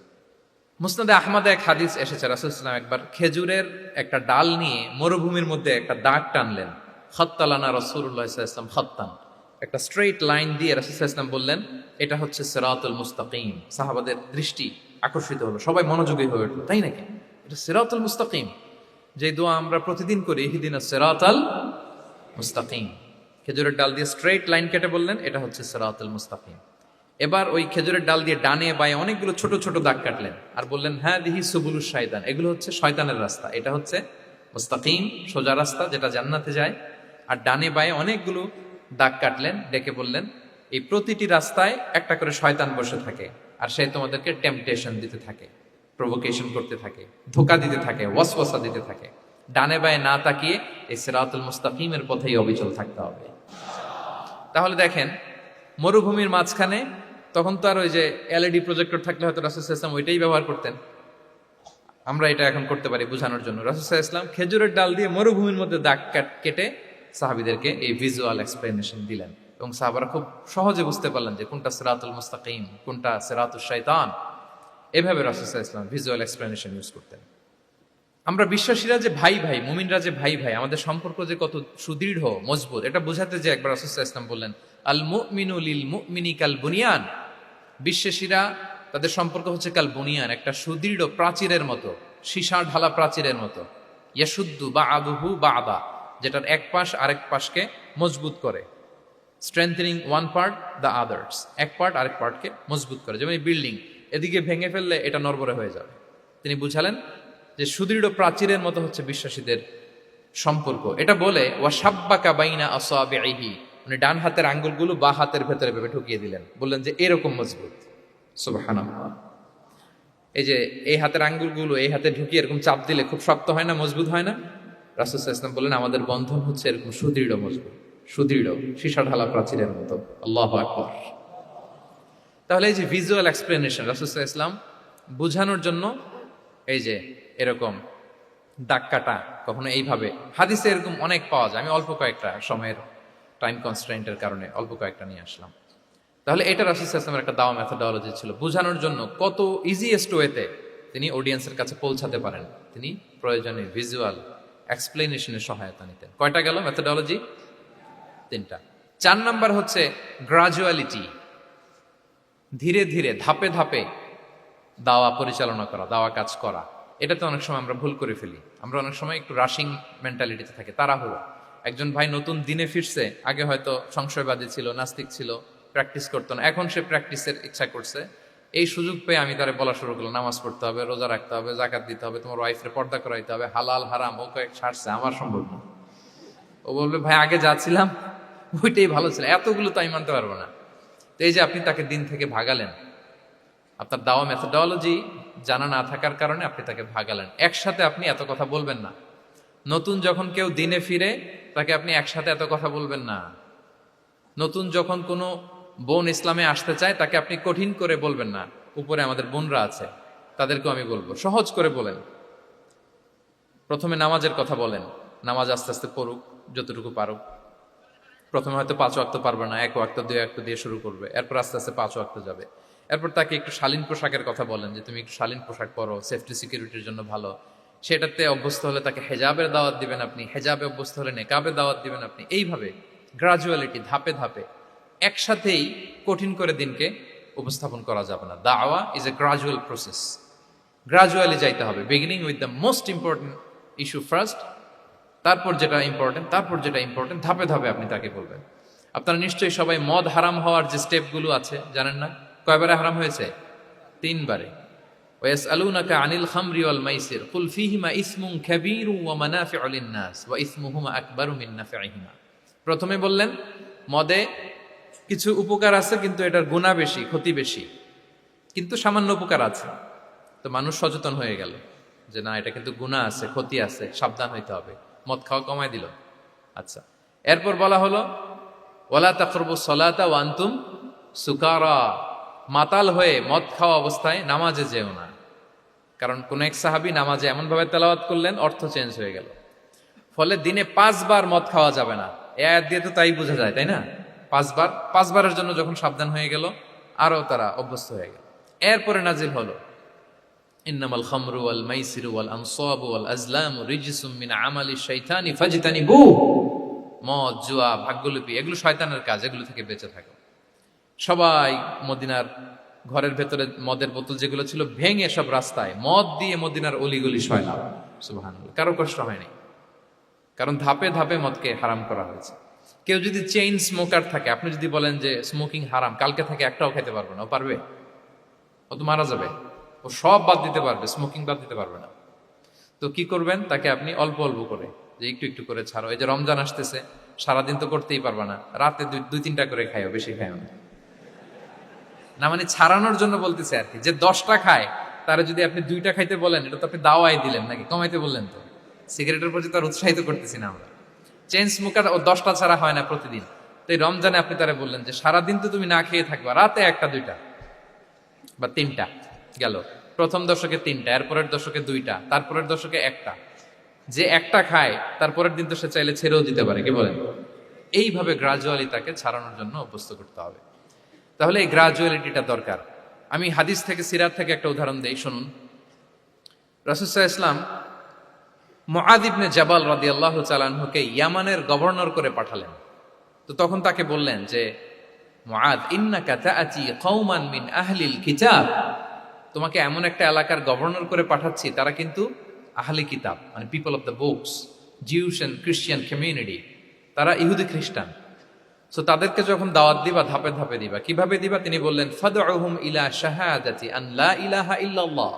মুসনাদে আহমদে এক হাদিস এসেছে, রাসূলুল্লাহ সাল্লাল্লাহু আলাইহি ওয়াসাল্লাম একবার খেজুরের একটা ডাল নিয়ে মরুভূমির মধ্যে একটা দাগ টানলেন। খাত্তালানা রাসূলুল্লাহ সাল্লাল্লাহু আলাইহি ওয়াসাল্লাম খাত্তান, একটা স্ট্রেইট লাইন দিয়ে রাসূলুল্লাহ সাল্লাল্লাহু আলাইহি ওয়াসাল্লাম বললেন, এটা হচ্ছে সিরাতুল মুস্তাকিম। সাহাবাদের দৃষ্টি আকর্ষিত হলো, সবাই মনোযোগী হয়ে উঠলো, তাই নাকি? এটা সিরাতুল মুস্তাকিম, যে দোয়া আমরা প্রতিদিন করি, ইহদিনাস সিরাতাল মুস্তাকিম। খেজুরের ডাল দিয়ে স্ট্রেইট লাইন কেটে বললেন, এটা হচ্ছে সিরাতুল মুস্তাকিম। এবার ওই খেজুরের ডাল দিয়ে ডানে বায়ে অনেকগুলো ছোট ছোট দাগ কাটলেন আর বললেন, হ্যাঁ দিহি সুবুলুশ শায়তান, এগুলো হচ্ছে শয়তানের রাস্তা, এটা হচ্ছে মুস্তাকিম সোজা রাস্তা যেটা জান্নাতে যায়। আর ডানে বায়ে অনেকগুলো দাগ কাটলেন, ডেকে বললেন, এই প্রতিটি রাস্তায় একটা করে শয়তান বসে থাকে আর সে তোমাদেরকে টেম্পটেশন দিতে থাকে, প্রভোকেশন করতে থাকে, ধোকা দিতে থাকে, ওয়াসওয়াসা দিতে থাকে। ডানে বায়ে না তাকিয়ে এই সিরাতুল মুস্তাকিমের পথেই অবিচল থাকতে হবে। তাহলে দেখেন, মরুভূমির মাঝখানে তখন তো আর ওই যে এলইডি প্রজেক্টর থাকলে হয়তো রাসূল সাল্লাল্লাহু আলাইহি ওয়াসাল্লাম ওইটাই ব্যবহার করতেন, আমরা এটা এখন করতে পারি বোঝানোর জন্য। রাসূল সাল্লাল্লাহু আলাইহি ওয়াসাল্লাম খেজুরের ডাল দিয়ে মরুভূমির মধ্যে দাগ কেটে সাহাবীদেরকে এই ভিজুয়াল এক্সপ্লেনেশন দিলেন এবং সাহাবারা খুব সহজে বুঝতে পারলেন যে কোনটা সিরাতুল মুস্তাকিম, কোনটা সিরাতুশ শাইতান। এভাবে রাসূল সাল্লাল্লাহু আলাইহি ওয়াসাল্লাম ভিজুয়াল এক্সপ্লেনেশন ইউজ করতেন। আমরা বিশ্বাসীরা যে ভাই ভাই, মুমিনরা যে ভাই ভাই, আমাদের সম্পর্ক যে কত সুদৃঢ় মজবুত, এটা বোঝাতে যে একবার রাসূল সাল্লাল্লাহু আলাইহি ওয়াসাল্লাম বললেন, আল মুমিনু লিল মুমিনি কাল বুনিয়ান। বিশ্বাসীরা তাদের সম্পর্ক হচ্ছে কাল বুনিয়ান, একটা সুদৃঢ় প্রাচীরের মতো, সীসা ঢালা প্রাচীরের মতো। ইয়াশুদ্দু বা'দুহু বা'দা, যেটার এক পাশ আরেক পাশকে মজবুত করে। Strengthening one part the others, এক পার্ট আরেক পার্টকে মজবুত করে। যেমন এই বিল্ডিং, এদিকে ভেঙে ফেললে এটা নড়বড়ে হয়ে যাবে। তিনি বুঝালেন যে সুদৃঢ় প্রাচীরের মতো হচ্ছে বিশ্বাসীদের সম্পর্ক। এটা বলে ওয়াসাব্বাকা বাইনা আসাবিহি, মানে ডান হাতের আঙ্গুলগুলো বা হাতের ভেতরে ভেবে ঢুকিয়ে দিলেন, বললেন যে এরকম মজবুত। সুবহানাল্লাহ। এই যে এই হাতের আঙ্গুলগুলো এই হাতে ঢুকিয়ে এরকম চাপ দিলে খুব শক্ত হয় না, মজবুত হয় না? রাসূল সাল্লাল্লাহু আলাইহি ওয়াসাল্লাম বললেন, আমাদের বন্ধন হচ্ছে এরকম সুদৃঢ় মজবুত, সুদৃঢ় সীসা ঢালা প্রাচীরের মতো। আল্লাহু আকবার। তাহলে এই যে ভিজুয়াল এক্সপ্লেনেশন, রাসূল সাল্লাল্লাহু আলাইহি ওয়াসাল্লাম বুঝানোর জন্য এই যে এরকম দাগ কাটা, কখনো এইভাবে, হাদিসে এরকম অনেক পাওয়া যায়। আমি অল্প কয়েকটা, সময়ের টাইম কনস্ট্রেন্টের কারণে অল্প কয়েকটা নিয়ে আসলাম। তাহলে এটা রাসূল সাল্লাল্লাহু আলাইহি ওয়াসাল্লামের একটা দাওয়া মেথোডোলজি ছিল, বোঝানোর জন্য কত ইজিয়েস্ট ওয়েতে তিনি অডিয়েন্সের কাছে পৌঁছাতে পারেন, তিনি প্রয়োজনে ভিজুয়াল এক্সপ্লেনেশনের সহায়তা নিতেন। কয়টা গেল মেথোডোলজি? 3টা। 4 নাম্বার হচ্ছে গ্রাজুয়ালিটি, ধীরে ধীরে ধাপে ধাপে দাওয়া পরিচালনা করা, দাওয়া কাজ করা। এটাতে অনেক সময় আমরা ভুল করে ফেলি। আমরা অনেক সময় একটু রাশিং মেন্টালিটিতে থাকি, তাড়াহুড়ো। একজন ভাই নতুন দিনে ফিরছে, আগে হয়তো সংশয়বাদী ছিল, নাস্তিক ছিল, প্র্যাকটিস করতো না, এখন সে প্র্যাকটিসের ইচ্ছা করছে। এই সুযোগ পেয়ে আমি তারে বলা শুরু করলাম, নামাজ পড়তে হবে, রোজা রাখতে হবে, জাকাত দিতে হবে, তোমার ওয়াইফের পর্দা করাইতে হবে, হালাল হারাম ও কয়েক ছাড়ছে, আমার সম্ভব না। ও বলবে, ভাই আগে যাচ্ছিলাম ওইটাই ভালো ছিল, এতগুলো তো আমি মানতে পারবো না। তো এই যে আপনি তাকে দিন থেকে ভাগালেন, আপনার দাওয়া মেথোডোলজি জানা না থাকার কারণে আপনি তাকে ভাগালেন। একসাথে আপনি এত কথা বলবেন না। নতুন যখন কেউ দিনে ফিরে, তাকে আপনি একসাথে এত কথা বলবেন না। নতুন যখন কোনো বোন ইসলামে আসতে চায়, তাকে আপনি কঠিন করে বলবেন না। উপরে আমাদের বোনরা আছে, তাদেরকেও আমি বলবো, সহজ করে বলেন। প্রথমে নামাজের কথা বলেন, নামাজ আস্তে আস্তে পড়ুক, যতটুকু পারুক। প্রথমে হয়তো 5 ওয়াক্ত পারবে না, 1 ওয়াক্ত 2 ওয়াক্ত দিয়ে শুরু করবে, এরপর আস্তে আস্তে 5 ওয়াক্ত যাবে। এরপর তাকে একটু শালীন পোশাকের কথা বলেন, যে তুমি একটু শালীন পোশাক পরো, সেফটি সিকিউরিটির জন্য ভালো। সেটাতে অভ্যস্ত হলে তাকে হেজাবের দাওয়াত দিবেন আপনি, হেজাবে অভ্যস্ত হলে নেকাবের দাওয়াত দিবেন আপনি। এইভাবে গ্রাজুয়ালিটি, ধাপে ধাপে, একসাথেই কঠিন করে দিনকে উপস্থাপন করা যাবে না। দাওয়া is a gradual process, gradually যাইতে হবে। Beginning with the most important issue first, তারপর যেটা ইম্পর্টেন্ট, তারপর যেটা ইম্পর্টেন্ট, ধাপে ধাপে আপনি তাকে বলবেন। আপনারা নিশ্চয়ই সবাই মদ হারাম হওয়ার যে স্টেপগুলো আছে জানেন না? কয়বারে হারাম হয়েছে? 3 বারে। ওয়াসআলুনাকা আনিল খামরি ওয়াল মাইসির কুল ফীহিমা ইসমুন কাবীরু ওয়া মানাফিউ লিন-নাস ওয়া ইসমুহুমা আকবারু মিন নাফিহিমা। প্রথমে বললেন মদে কিছু উপকার আছে, কিন্তু এটার গুনাহ বেশি, ক্ষতি বেশি, কিন্তু সামান্য উপকার আছে। তো মানুষ সচেতন হয়ে গেল যে না, এটা কিন্তু গুনাহ আছে, ক্ষতি আছে, সাবধান হইতে হবে। মদ খাওয়া কমায় দিল। আচ্ছা, এরপর বলা হলো ওয়ালা তাকরাবুস সালাতা ওয়া আনতুম সুকারা, মাতাল হয়ে মদ খাওয়া অবস্থায় নামাজে যেও না। কারণ কোন এক সাহাবী নামাজে এমন ভাবে তেলাওয়াত করলেন, অর্থ চেঞ্জ হয়ে গেল। ফলে দিনে 5 বার মদ খাওয়া যাবে না। এই আয়াত দিয়ে তো তাই বোঝা যায়, তাই না? 5 বারের জন্য যখন সাবধান হয়ে গেল, আরো তারা অভ্যস্ত হয়ে গেল। এরপরে নাজিল হলো ইন্নামাল খামরু ওয়াল মাইসিরু ওয়াল আনসাবু ওয়াল আজলামু রিজসুম মিন আমালি শাইতানি ফাজতানিবুহু। মদ, জুয়া, ভাগ্যলিপি এগুলো শয়তানের কাজ, এগুলো থেকে বেঁচে থাকো। সবাই মদিনার ঘরের ভেতরে মদের বোতল যেগুলো ছিল ভেঙে সব রাস্তায় মদ দিয়ে মদিনার অলিগলি সয়লাম। সুবহানাল্লাহ, কারো কষ্ট হয়নি, কারণ ধাপে ধাপে মদকে হারাম করা হয়েছে। কেউ যদি চেইন স্মোকার থাকে, আপনি যদি বলেন যে স্মোকিং হারাম, কালকে থেকে একটাও খেতে পারবে না, ও পারবে? ও তো মারা যাবে। ও সব বাদ দিতে পারবে, স্মোকিং বাদ দিতে পারবে না। তো কি করবেন? তাকে আপনি অল্প অল্প করে, যে একটু একটু করে ছাড়ো। এই যে রমজান আসতেছে, সারাদিন তো করতেই পারবে না, রাতে দুই তিনটা করে খাইও, বেশি খাইও না। না মানে ছাড়ানোর জন্য বলতেছে আর কি। যে 10টা খায় তারা যদি আপনি 2টা খাইতে বলেন, এটা তো আপনি দাওয়াই দিলেন নাকি, কমাইতে বললেন। তো সিগারেটের প্রতি তার উৎসাহিত করতেছি না আমরা। চেইন স্মোকার ও 10টা ছাড়া হয় না প্রতিদিন। তো এই রমজানে আপনি তারা বললেন যে সারাদিন তো তুমি না খেয়ে থাকবা, রাতে 1টা 2টা বা 3টা গেল। প্রথম দশকে 3টা, এরপরের দশকে 2টা, তারপরের দশকে 1টা। যে 1টা খায় তারপরের দিন তো সে চাইলে ছেড়েও দিতে পারে, কি বলেন? এইভাবে গ্রাজুয়ালি তাকে ছাড়ানোর জন্য অভ্যস্ত করতে হবে। তাহলে এই গ্রাজুয়ালিটিটা দরকার। আমি হাদিস থেকে, সিরাত থেকে একটা উদাহরণ দেই, শুনুন। রাসূল সাল্লাল্লাহু আলাইহি ওয়াসাল্লাম মুআয ইবনে জাবাল রাদিয়াল্লাহু তাআলা আনহুকে ইয়ামানের গভর্নর করে পাঠালেন। তো তখন তাকে বললেন যে, মুআয, ইন্নাকা তাআতি কওমান মিন আহলিল কিতাব, তোমাকে এমন একটা এলাকার গভর্নর করে পাঠাচ্ছি, তারা কিন্তু আহলি কিতাব, মানে people of the books, Jews and Christian community, তারা ইহুদি খ্রিস্টান। সো তাদেরকে যখন দাওয়াত দিবা, ধাপে ধাপে দিবা। কিভাবে দিবা? তিনি বললেন, ফাদউহুম ইলা শাহাদাতি আন লা ইলাহা ইল্লাল্লাহ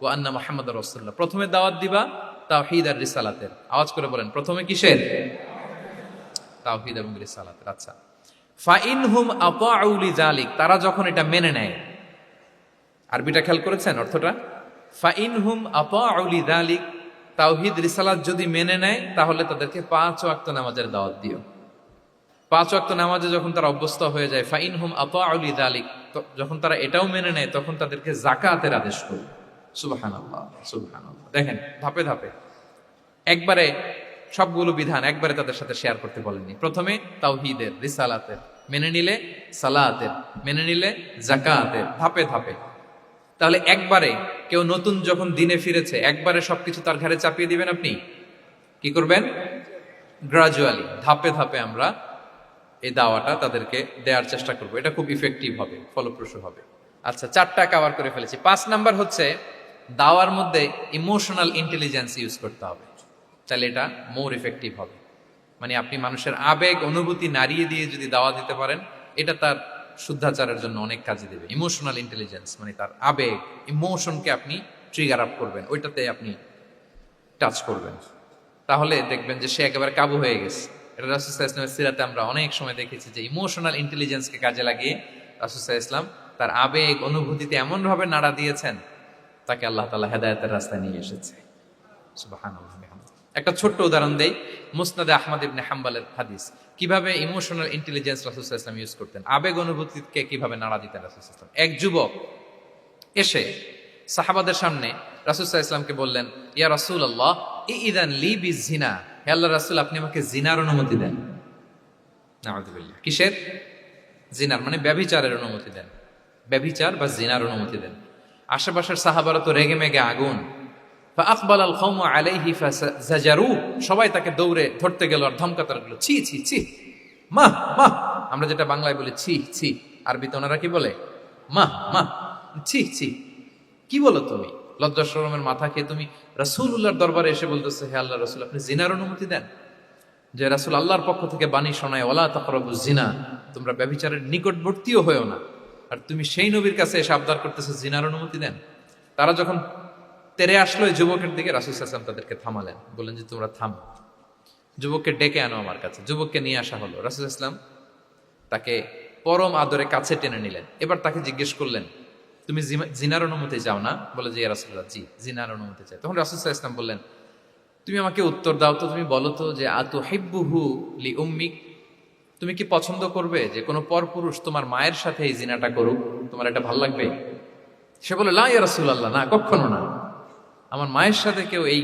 ওয়া আন্না মুহাম্মাদুর রাসূলুল্লাহ। প্রথমে দাওয়াত দিবা তাওহীদ আর রিসালাতের। আওয়াজ করে বলেন, প্রথমে কিসের? তাওহীদ এবং রিসালাতের। আচ্ছা, ফাইনহুম আতাউ লিযালিক, তারা যখন এটা মেনে নেয়। আরবিটা খেয়াল করেছেন অর্থটা? ফাইনহুম আতাউ লিযালিক, তাওহীদ রিসালাত যদি মেনে নেয়, তাহলে তাদেরকে 5 ওয়াক্ত নামাজের দাওয়াত দিও। 5 ওয়াক্ত নামাজে যখন তারা অভ্যস্ত হয়ে যায়, ফাইনহুম আতাউ লিযালিক, যখন তারা এটাও মেনে নেয়, তখন তাদেরকে যাকাতের আদেশ করো। সুবহানাল্লাহ, সুবহানাল্লাহ। দেখেন, ধাপে ধাপে, একবারে সবগুলো বিধান একবারে তাদের সাথে শেয়ার করতে বলেননি। প্রথমে তাওহীদের, রিসালাতের, মেনে নিলে সালাতের, মেনে নিলে যাকাতের, ধাপে ধাপে। তাহলে একবারে কেউ নতুন যখন দিনে ফিরেছে, একবারে সবকিছু তার ঘাড়ে চাপিয়ে দিবেন আপনি? কি করবেন? গ্রাজুয়ালি, ধাপে ধাপে আমরা এই দাওয়াটা তাদেরকে দেওয়ার চেষ্টা করব। এটা খুব ইফেক্টিভ হবে, ফলপ্রসূ হবে। আচ্ছা, 4টা কভার করে ফেলেছি। 5 নাম্বার হচ্ছে দাওয়ার মধ্যে ইমোশনাল ইন্টেলিজেন্স ইউজ করতে হবে, তাহলে এটা মোর ইফেক্টিভ হবে। মানে আপনি মানুষের আবেগ অনুভূতি নাড়িয়ে দিয়ে যদি দাওয়া দিতে পারেন, এটা তার শুদ্ধাচারের জন্য অনেক কাজে দেবে। ইমোশনাল ইন্টেলিজেন্স মানে তার আবেগ, ইমোশনকে আপনি ট্রিগার আপ করবেন, ওইটাতে আপনি টাচ করবেন, তাহলে দেখবেন যে সে একেবারে কাবু হয়ে গেছে। এটা রাসূল সাল্লাল্লাহু আলাইহি ওয়াসাল্লামের সিরাতে আমরা অনেক সময় দেখেছি যে ইমোশনাল ইন্টেলিজেন্সকে কাজে লাগিয়ে রাসূল সাল্লাল্লাহু আলাইহি ওয়াসাল্লাম তার আবেগ অনুভূতিতে এমন ভাবে নাড়া দিয়েছেন, তাকে আল্লাহ তাআলা হেদায়েতের রাস্তায় নিয়ে এসেছে। সুবহানাল্লাহ। একটা ছোট্ট উদাহরণ দেই, মুসনাদে আহমদ ইবনে হাম্বলের হাদিস, কিভাবে ইমোশনাল ইন্টেলিজেন্স রাসূল সাল্লাল্লাহু আলাইহি ওয়াসাল্লাম ইউজ করতেন, আবেগ অনুভূতিকে কিভাবে নাড়া দিতেন রাসূল সাল্লাল্লাহু আলাইহি ওয়াসাল্লাম। এক যুবক এসে সাহাবাদের সামনে রাসূল সাল্লাল্লাহু আলাইহি ওয়াসাল্লামকে বললেন, ইয়া রাসূলুল্লাহ, ইযান লি বিজিনা, হে আল্লাহর রাসূল, আপনি আমাকে জিনার অনুমতি দেন। নাউযুবিল্লাহ। কিসের? জিনার, মানে ব্যভিচারের অনুমতি দেন। ব্যভিচার বা জিনার অনুমতি দেন। আশেপাশের সাহাবারা তো রেগে মেগে আগুন। ফাআকবাল আল কওমু আলাইহি ফাজাজারু, সবাই তাকে দৌড়ে ধরতে গেল আর ধমকাতে লাগলো, ছি ছি ছি, মা মা। আমরা যেটা বাংলায় বলি ছি ছি, আরবিতে ওনারা কি বলে? মা মা, ছি ছি, কি বলো তুমি? লজ্জা শরমের মাথা খেয়ে তুমি রাসূলুল্লাহর দরবারে এসে বলতেছে, হে আল্লাহর রাসূল, আপনি জিনার অনুমতি দেন। যে রাসূল আল্লাহর পক্ষ থেকে বাণী শোনায়, ওয়ালা তাকরাবুজ জিনা, তোমরা ব্যভিচারের নিকটবর্তীও হয়েও না, আর তুমি সেই নবীর কাছে এসে আবদার করতেছো জিনার অনুমতি দেন। তারা যখন তেরে আসলো এই যুবকের দিকে, রাসূল সাল্লাল্লাহু আলাইহি ওয়াসাল্লাম তাদেরকে থামালেন, বললেন যে তোমরা থামো, যুবককে ডেকে আনো আমার কাছে। যুবককে নিয়ে আসা হলো। রাসূল সাল্লাল্লাহু আলাইহি ওয়াসাল্লাম তাকে পরম আদরে কাছে টেনে নিলেন। এবার তাকে জিজ্ঞেস করলেন, তুমি জিনার অনুমতি চাও না? বলে যে, ইয়া রাসূলুল্লাহ, জি, জিনার অনুমতি চাই। তখন রাসূল সাল্লাল্লাহু আলাইহি ওয়াসাল্লাম বললেন, তুমি আমাকে উত্তর দাও তো, তুমি বলো তো যে আতুহিব্বুহু লি উম্মিক, তুমি কি পছন্দ করবে যে কোনো পরপুরুষ তোমার মায়ের সাথে এই জিনাটা করুক? তোমার এটা ভালো লাগবে? সে বলে, লা ইয়া রাসূলুল্লাহ, না, কখনো না, আমার মায়ের সাথে কেউ এই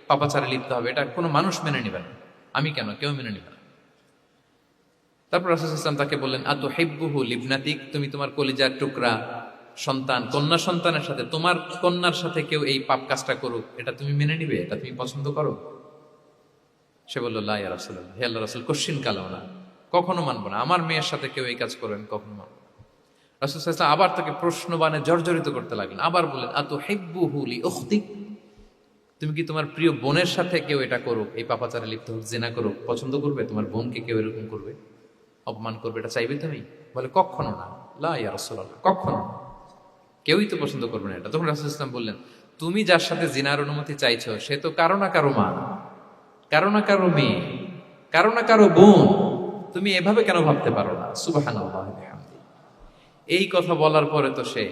পাপাচারে লিপ্ত হবে, এটা কোনো মানুষ মেনে নেবে না। আমি কেন, কেউ মেনে নেবে না। তারপর রাসূল সাল্লাল্লাহু আলাইহি ওয়াসাল্লাম তাকে বললেন, আতুহিব্বুহু লিবনাতিক, তুমি তোমার কলিজার টুকরা সন্তান, কন্যা সন্তানের সাথে, তোমার কন্যার সাথে কেউ এই পাপ কাজটা করুক, এটা তুমি মেনে নিবে? এটা তুমি পছন্দ করো? সে বলল, লা ইয়া রাসূলুল্লাহ, হে আল্লাহর রাসূল, কশিন কালেও না, কখনো মানবো না। আমার মেয়ের সাথে কেউ এই কাজ করবে, আমি কখনো মানবো না। রাসূল সাল্লাল্লাহু আলাইহি ওয়াসাল্লাম আবার তাকে প্রশ্নবাণে জর্জরিত করতে লাগলেন। আবার বললেন, আতুহিব্বুহু লি উখতিক, তুমি কি তোমার প্রিয় বোনের সাথে কেউ এটা করুক, এই পাপাচারে লিপ্ত হোক, জিনা করুক, পছন্দ করবে? তোমার বোনকে কেউ এরকম করবে, অপমান করবে, এটা চাইবে তুমি? বলে, কখনো না, লা ইয়া রাসূলুল্লাহ, কখনো না, কেউই তো পছন্দ করবে না এটা। তখন রাসূল ইসলাম বললেন, তুমি যার সাথে জিনার অনুমতি চাইছো সে তো কারো না কারো মা, কারো না কারো মেয়ে, কারো না কারো বোন, তুমি এভাবে কেন ভাবতে পারো না? সুবহানাল্লাহ বিহামদি। এই কথা বলার পরে তো সে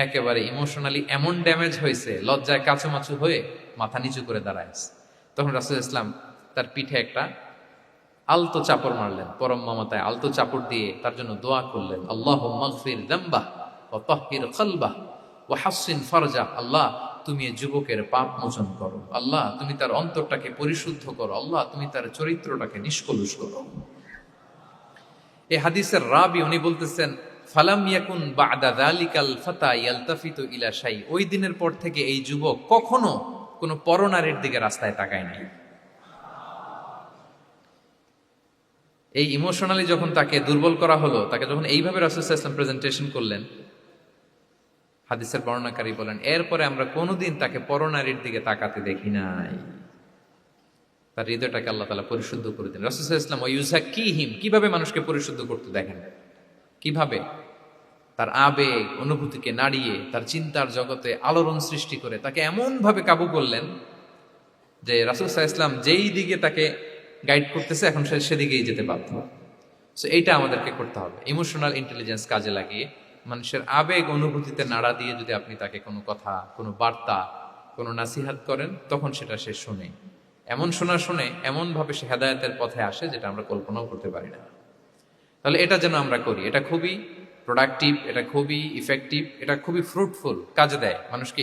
একেবারে ইমোশনালি এমন ড্যামেজ হয়েছে, লজ্জায় কাচুমাচু হয়ে মাথা নিচু করে দাঁড়ায়। তখন রাসূল ইসলাম তার পিঠে একটা আলতো চাপড় মারলেন, পরম মমতায় আলতো চাপড় দিয়ে তার জন্য দোয়া করলেন, আল্লাহুম্মা গফির যামবাহ ওয়া তাহহির কলবাহ ওয়া হাসসিন ফারজাহ। আল্লাহ, তুমি এই যুবকের পাপ মোচন করো, আল্লাহ তুমি তার অন্তরটাকে পরিশুদ্ধ করো, আল্লাহ তুমি তার চরিত্রটাকে নিষ্কলুষ করো। এই হাদিসের রাবি উনি বলতেছেন, ফালাম ইয়াকুন বা'দা যালিকাল ফাতা ইয়ালতাফিতু ইলা শাই, ওই দিনের পর থেকে এই যুবক কখনো কোনো পরনারীর দিকে রাস্তায় তাকায় নাই। এই ইমোশনালি যখন তাকে দুর্বল করা হলো, তাকে যখন এইভাবে রাসূল সাল্লাল্লাহু আলাইহি ওয়াসাল্লাম প্রেজেন্টেশন করলেন, হাদিসের বর্ণনাকারী বলেন, এরপরে আমরা কোনোদিন তাকে পরনারীর দিকে তাকাতে দেখি নাই। তার হৃদয়টাকে আল্লাহ তাআলা পরিশুদ্ধ করে দিলেন। রাসূল সাল্লাল্লাহু আলাইহি ওয়াসাল্লাম ওয়ায়ুযাক্কিহিম, কিভাবে মানুষকে পরিশুদ্ধ করতে দেখেন, কিভাবে তার আবেগ অনুভূতিকে নাড়িয়ে তার চিন্তার জগতে আলোড়ন সৃষ্টি করে তাকে এমন ভাবে কাবু করলেন যে রাসূল সাল্লাল্লাহু আলাইহি ওয়াসাল্লাম যেই দিকে তাকে গাইড করতেছে এখন সে সেদিকেই যেতে বাধ্য। সো এইটা আমাদেরকে করতে হবে, ইমোশনাল ইন্টেলিজেন্স কাজে লাগিয়ে মানুষের আবেগ অনুভূতিতে নাড়া দিয়ে যদি আপনি তাকে কোনো কথা, কোনো বার্তা, কোনো নাসিহাত করেন, তখন সেটা সে শুনে। এমন শুনে এমনভাবে সে হেদায়েতের পথে আসে যেটা আমরা কল্পনাও করতে পারি না। তাহলে এটা যেন আমরা করি, এটা খুবই প্রোডাক্টিভ, এটা খুবই ইফেক্টিভ, এটা খুবই ফ্রুটফুল, কাজে দেয় মানুষকে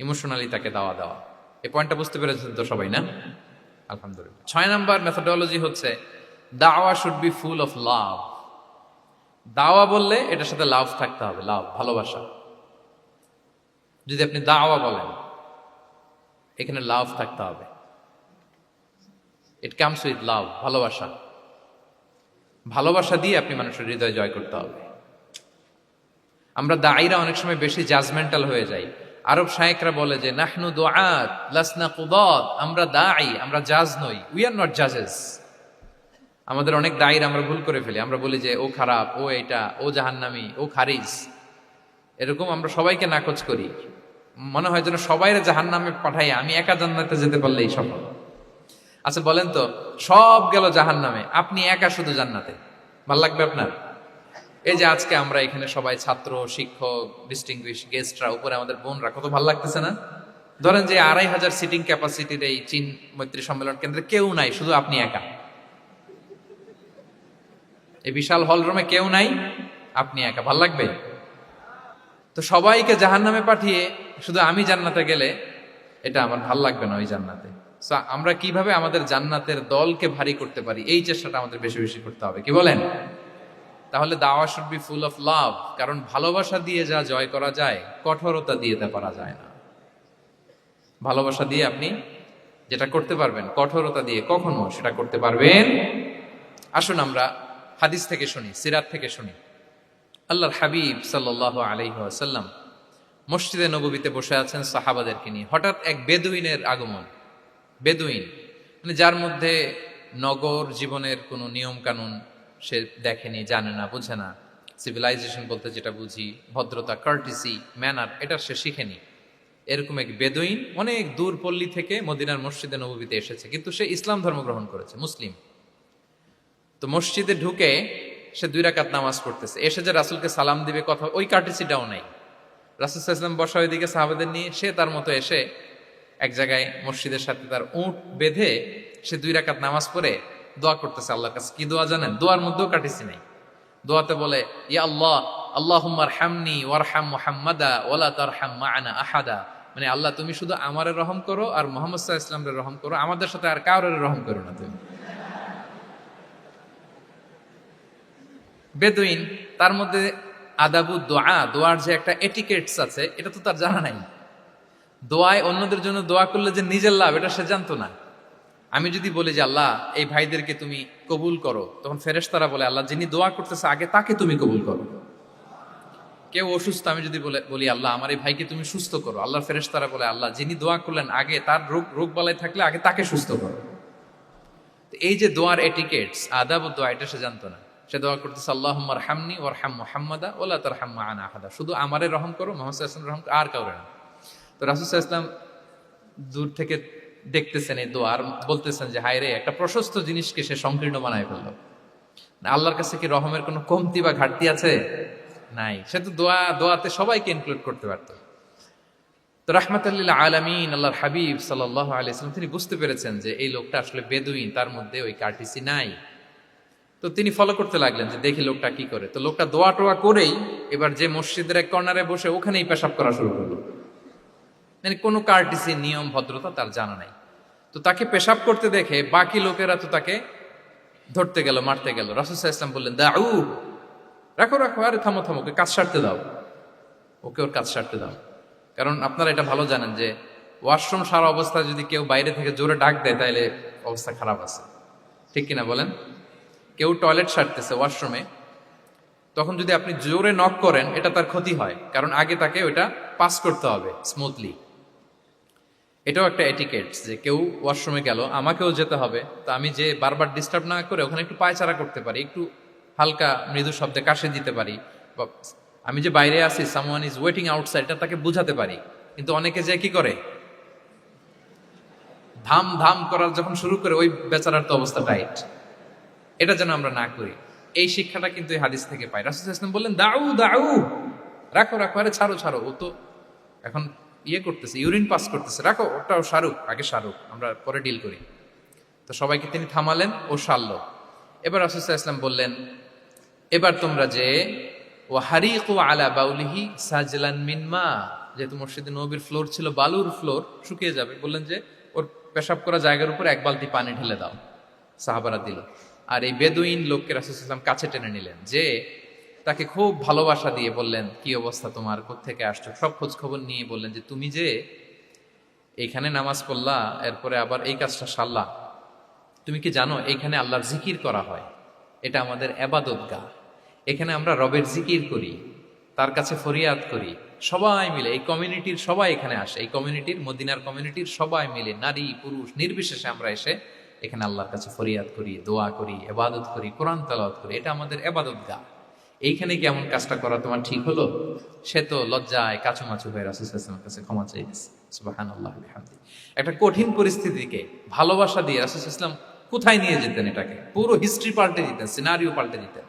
ইমোশনালি তাকে দেওয়া। এই পয়েন্টটা বুঝতে পেরেছেন তো সবাই, না? আলহামদুলিল্লাহ। 6 নাম্বার মেথোডোলজি হচ্ছে, দাওয়া should be full of love. দাওয়া বললে এটার সাথে লাভ থাকতে হবে, লাভ, ভালোবাসা। যদি আপনি দাওয়া বলেন, এখানে লাভ থাকতে হবে। ইট কামস উইথ লাভ, ভালোবাসা। ভালোবাসা দিয়ে আপনি মানুষের হৃদয় জয় করতে হবে। আমরা দায়ীরা অনেক সময় বেশি জাজমেন্টাল হয়ে যাই। আরব শায়েকরা বলে যে, নাহনু দুআত লাসনা কুদাত, আমরা দায়ী, আমরা জাজ নই, উই আর নট জাজেস। আমাদের অনেক দায়ীরা আমরা ভুল করে ফেলি, আমরা বলি যে ও খারাপ, ও এটা, ও জাহান্নামী, ও খারিজ, এরকম আমরা সবাইকে নাকচ করি। মনে হয় যেন সবাইরে জাহান্নামে পাঠাই, আমি একা জান্নাতে যেতে পারলেই সফল। আচ্ছা বলেন তো, সব গেল জাহান্নামে, আপনি একা শুধু জান্নাতে, ভাল লাগবে আপনার? এই যে আজকে আমরা এখানে সবাই ছাত্র, শিক্ষক, ডিস্টিংগুইশ গেস্টরা, উপরে আমাদের বোনরা, কত ভালো লাগতেছে না? ধরেন যে 2500 সিটিং ক্যাপাসিটির এই চীন মৈত্রী সম্মেলন কেন্দ্রে কেউ নাই, শুধু আপনি একা। এই বিশাল হল রুমে কেউ নাই, আপনি একা, ভাল লাগবে? তো সবাইকে জাহান্নামে পাঠিয়ে শুধু আমি জান্নাতে গেলে এটা আমার ভাল লাগবে না ওই জান্নাতে। সো আমরা কিভাবে আমাদের জান্নাতের দলকে ভারী করতে পারি, এই চেষ্টাটা আমাদের বেশি বেশি করতে হবে, কি বলেন? তাহলে দাওয়া should be full of love, কারণ ভালোবাসা দিয়ে যা জয় করা যায়, কঠোরতা দিয়ে তা পারা যায় না। ভালোবাসা দিয়ে আপনি যেটা করতে পারবেন, কঠোরতা দিয়ে কখনো সেটা করতে পারবেন। আসুন আমরা হাদিস থেকে শুনি, সিরাত থেকে শুনি। আল্লাহর হাবিব সাল্লাল্লাহু আলাইহি ওয়াসাল্লাম মসজিদে নববীতে বসে আছেন সাহাবাদেরকে নিয়ে। হঠাৎ এক বেদুইনের আগমন। বেদুইন মানে যার মধ্যে নগর জীবনের কোনো নিয়ম কানুন সে দেখেনি, জানে না, বুঝে না। সিভিলাইজেশন বলতে যেটা বুঝি, ভদ্রতা, কার্টিসি, ম্যানার, এটা সে শিখেনি। এরকম এক বেদুইন অনেক দূর পল্লী থেকে মদিনার মসজিদে নববীতে এসেছে, কিন্তু সে ইসলাম ধর্ম গ্রহণ করেছে, মুসলিম। তো মসজিদে ঢুকে সে 2 রাকাত নামাজ পড়তেছে। এসে যে রাসূলকে সালাম দিবে, কথা, ওই কার্টিসিটাও নাই। রাসূল সাল্লাল্লাহু আলাইহি ওয়াসাল্লাম বসা ওইদিকে সাহাবাদের নিয়ে, সে তার মতো এসে এক জায়গায় মসজিদের সাথে তার উট বেঁধে সে 2 রাকাত নামাজ পড়ে দোয়া করতেছে আল্লাহর কাছে। কি দোয়া জানেন? দোয়ার মধ্যেও কাটিছি নাই। দোয়াতে বলে, ইয়া আল্লাহ, আল্লাহুম্মা আরহামনি ওয়ারহাম মুহাম্মাদা ওয়ালা তারহাম মা'ানা আহাদা। মানে আল্লাহ তুমি শুধু আমারে রহম করো আর মুহাম্মদ সাল্লাল্লাহু আলাইহি ওয়াসাল্লামের রহম করো, আমাদের সাথে আর কাউরে রহম করো না তুমি। বেদুইন, তার মধ্যে আদাবু দোয়া, দোয়ার যে একটা এটিকেটস আছে এটা তো তার জানা নাই। দোয়ায় অন্যদের জন্য দোয়া করলে যে নিজের লাভ এটা সে জানতো না। আমি যদি বলি যে আল্লাহ এই ভাইদেরকে তুমি কবুল করো, তখন ফেরেশতারা বলে আল্লাহ যিনি দোয়া করতেছে আগে তাকে তুমি কবুল করো। কেউ অসুস্থ, আমি যদি বলি আল্লাহ আমার এই ভাইকে তুমি সুস্থ করো, আল্লাহর ফেরেশতারা বলে আল্লাহ যিনি দোয়া করলেন আগে তার রোগ বালাই থাকলে আগে তাকে সুস্থ করো। তো এই যে দোয়ার এটিকেটস, আদাব দোয়া, এটা সে জানতো না। সে দোয়া করতেছে আল্লাহুম্মা রহামনি ওয়ারহাম মুহাম্মাদা ওয়ালা তারহাম মা'ানা আহাদা, শুধু আমারে রহম করো, মুহাম্মদ সাল্লাল্লাহু আলাইহি ওয়াসাল্লাম রহম, আর কাউরে না। তো রাসূল সাল্লাল্লাহু আলাইহি ওয়াসাল্লাম দূর থেকে দেখতেছেন এই দোয়া, আর বলতেছেন যে হায় রে, একটা প্রশস্ত জিনিসকে সে সংকীর্ণ বানায় ফেললো। আল্লাহর কাছে কি রহমের কোনো কমতি বা ঘাটতি আছে? নাই। সে তো দোয়াতে সবাইকে ইনক্লুড করতে পারত। তো রাহমাতাল লিল আলামিন আল্লাহর হাবিব সাল্লাল্লাহু আলাইহি ওয়াসাল্লাম তিনি বুঝতে পেরেছেন যে এই লোকটা আসলে বেদুইন, তার মধ্যে ওই কার্টিসি নাই। তো তিনি ফলো করতে লাগলেন যে দেখি লোকটা কি করে। তো লোকটা দোয়া টোয়া করেই এবার যে মসজিদের এক কর্নারে বসে ওখানেই পেশাব করা শুরু করলো। মানে কোনো কার্টিসি, নিয়ম, ভদ্রতা তার জানা নাই। তো তাকে পেশাব করতে দেখে বাকি লোকেরা তো তাকে ধরতে গেল, মারতে গেল। রাসূল সাল্লাল্লাহু আলাইহি ওয়াসাল্লাম বললেন দাউ, রাখো রাখো, আরে থামো থামো, ওকে কাজ সারতে দাও, ওকে ওর কাজ সারতে দাও। কারণ আপনারা এটা ভালো জানেন যে ওয়াশরুম সারা অবস্থায় যদি কেউ বাইরে থেকে জোরে ডাক দেয় তাহলে অবস্থা খারাপ আছে, ঠিক কিনা বলেন? কেউ টয়লেট সারতেছে ওয়াশরুমে, তখন যদি আপনি জোরে নক করেন এটা তার ক্ষতি হয়, কারণ আগে তাকে ওইটা পাস করতে হবে স্মুথলি। এটাও একটা এটিকেটস যে কেউ ওয়াশরুমে গেল, আমাকেও যেতে হবে, তো আমি যে বারবার ডিস্টার্ব না করে ওখানে একটু পায়চারা করতে পারি, একটু হালকা মৃদু শব্দে কাশে দিতে পারি, বা আমি যে বাইরে আছি সামওয়ান ইজ ওয়েটিং আউটসাইড এটা তাকে বুঝাতে পারি। কিন্তু অনেকে যে কি করে, ধাম ধাম করার যখন শুরু করে ওই বেচারার তো অবস্থা টাইট। এটা যেন আমরা না করি, এই শিক্ষাটা কিন্তু এই হাদিস থেকে পাই। রাসূল সাল্লাল্লাহু আলাইহি ওয়াসাল্লাম বললেন দাউ দাউ, রাখো রাখো, আরে ছাড়ো ছাড়ো, ও তো এখন করতেছে, ইউরিন পাস করতেছে, রাখো, ওটাও সারুক, আগে সারুক, আমরা পরে ডিল করি। তো সবাইকে তিনি থামালেন, ও সারলো। এবার রাসূল সাল্লাল্লাহু আলাইহি ওয়াসাল্লাম বললেন এবার তোমরা যে ওয়াহারিকু আলা বাউলিহি সাজলান মিন মা, যেহেতু মসজিদে নববীর ফ্লোর ছিল বালুর ফ্লোর, শুকিয়ে যাবে, বললেন যে ওর পেশাব করা জায়গার উপর এক বালতি পানি ঢেলে দাও। সাহাবারা দিল। আর এই বেদুইন লোককে রাসূল সাল্লাল্লাহু আলাইহি ওয়াসাল্লাম কাছে টেনে নিলেন, যে তাকে খুব ভালোবাসা দিয়ে বললেন কি অবস্থা তোমার, কোত্থেকে আসছো, সব খোঁজ খবর নিয়ে বললেন যে তুমি যে এইখানে নামাজ পড়লা, এরপরে আবার এই কাজটা সারলা, তুমি কি জানো এইখানে আল্লাহর জিকির করা হয়, এটা আমাদের ইবাদতগাহ, এখানে আমরা রবের জিকির করি, তার কাছে ফরিয়াদ করি, সবাই মিলে এই কমিউনিটির সবাই এখানে আসে, এই কমিউনিটির, মদিনার কমিউনিটির সবাই মিলে নারী পুরুষ নির্বিশেষে আমরা এসে এখানে আল্লাহর কাছে ফরিয়াদ করি, দোয়া করি, ইবাদত করি, কোরআন তেলাওয়াত করি, এটা আমাদের ইবাদতগাহ। এইখানে কি এমন কাজটা করা তোমার ঠিক হলো? সে তো লজ্জায় কাচুমাচু হয়ে রাসূল সাল্লাল্লাহু আলাইহি ওয়াসাল্লামের কাছে ক্ষমা চেয়ে গেছে। সুবহানাল্লাহি ওয়া বিহামদিহি। একটা কঠিন পরিস্থিতিকে ভালোবাসা দিয়ে রাসূল সাল্লাল্লাহু আলাইহি ওয়াসাল্লাম কোথায় নিয়ে যেতেন, এটাকে পুরো হিস্ট্রি পাল্টে দিতেন, সিনারিও পাল্টে দিতেন।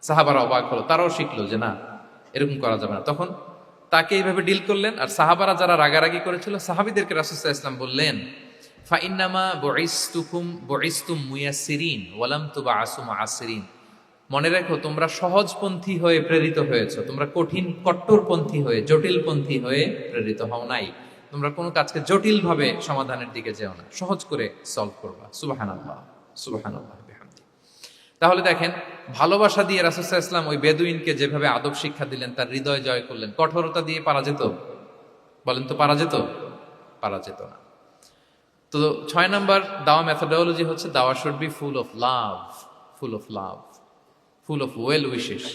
সাহাবারা অবাক হলো, তারাও শিখলো যে না, এরকম করা যাবে না। তখন তাকে এইভাবে ডিল করলেন। আর সাহাবারা যারা রাগারাগি করেছিল, সাহাবীদেরকে রাসূল সাল্লাল্লাহু আলাইহি ওয়াসাল্লাম বললেন ফা ইন্নামা বুইসতুম মুয়াসসিরিন ওয়া লাম তুবআসু মুআসসিরিন, মনে রেখো তোমরা সহজপন্থী হয়ে প্রেরিত হয়েছো, তোমরা কঠিন কট্টরপন্থী হয়ে, জটিলপন্থী হয়ে প্রেরিত হও নাই। তোমরা কোনো কাজকে জটিল ভাবে সমাধানের দিকে যেও না, সহজ করে সলভ করবা। সুবহানাল্লাহ, সুবহানাল্লাহ বিহামদিহি। তাহলে দেখেন, ভালোবাসা দিয়ে রাসূল সাল্লাল্লাহু আলাইহি ওয়াসাল্লাম ওই বেদুইনকে যেভাবে আদব শিক্ষা দিলেন, তার হৃদয় জয় করলেন, কঠোরতা দিয়ে পারা যেত? বলেন তো পারা যেত? পারা যেত না। তো 6 নাম্বার দাওয়া মেথোডোলজি হচ্ছে দাওয়া should be full of love, full of love, full of well wishes.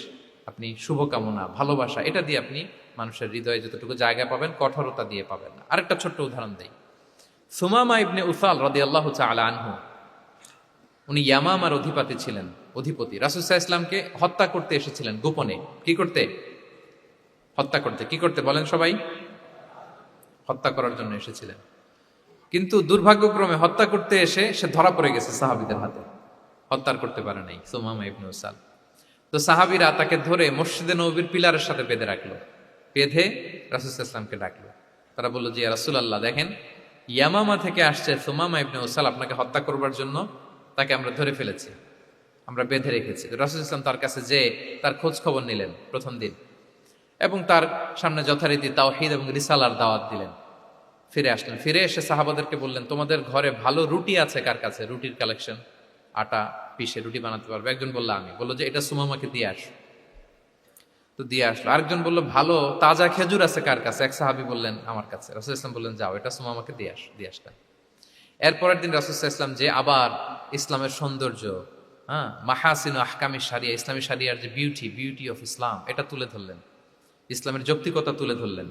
আপনি শুভকামনা, ভালোবাসা, এটা দিয়ে আপনি মানুষের হৃদয়ে যতটুকু জায়গা পাবেন, কঠোরতা দিয়ে পাবেন না। আরেকটা ছোট্ট উদাহরণ দেই। সুমামা ইবনে উসাল রাদিয়াল্লাহু তাআলা আনহু, উনি ইয়ামামার অধিপতি ছিলেন, অধিপতি। রাসূল সাল্লাল্লাহু আলাইহি ওয়াসাল্লামকে হত্যা করতে এসেছিলেন গোপনে। কি করতে? হত্যা করতে। কি করতে বলেন সবাই? হত্যা করার জন্য এসেছিলেন। কিন্তু দুর্ভাগ্যক্রমে হত্যা করতে এসে সে ধরা পড়ে গেছে সাহাবীদের হাতে, হত্যা করতে পারে নাই সুমামা ইবনে উসাল। তো সাহাবীরা তাকে ধরে মসজিদে নববীর পিলারের সাথে বেঁধে রাখলো, বেঁধে রাসূল সাল্লাল্লাহু আলাইহি ওয়াসাল্লামকে ডাকলো। তারা বলল যে ইয়া রাসূলুল্লাহ, দেখেন ইয়ামামা থেকে আসছে সুমামা ইবনে উসাল, আপনাকে হত্যা করবার জন্য তাকে আমরা ধরে ফেলেছি, আমরা বেঁধে রেখেছি। রাসূল সাল্লাল্লাহু আলাইহি ওয়াসাল্লাম তার কাছে যে তার খোঁজ খবর নিলেন প্রথম দিন, এবং তার সামনে যথারীতি তাওহীদ এবং রিসালার দাওয়াত দিলেন। ফিরে আসলেন, ফিরে এসে সাহাবাদেরকে বললেন তোমাদের ঘরে ভালো রুটি আছে কার কাছে, রুটির কালেকশন, আটা পিষে রুটি বানাতে পারবে। একজন বলল আমি, বললো যে এটা সুমামাকে দিয়ে আস। তো তো দিয়ে আসলো। আরেকজন বললো ভালো তাজা খেজুর আছে কার কাছে? এক সাহাবী বললেন আমার কাছে। রাসূল ইসলাম বললেন যাও, এটা সুমামাকে দিয়ে আসলেন। এরপরের দিন রাসূল ইসলাম যে আবার ইসলামের সৌন্দর্য, হ্যাঁ, মাহাসিন আহকামি সারিয়া, ইসলামী সারিয়ার যে বিউটি অফ ইসলাম, এটা তুলে ধরলেন, ইসলামের যৌক্তিকতা তুলে ধরলেন।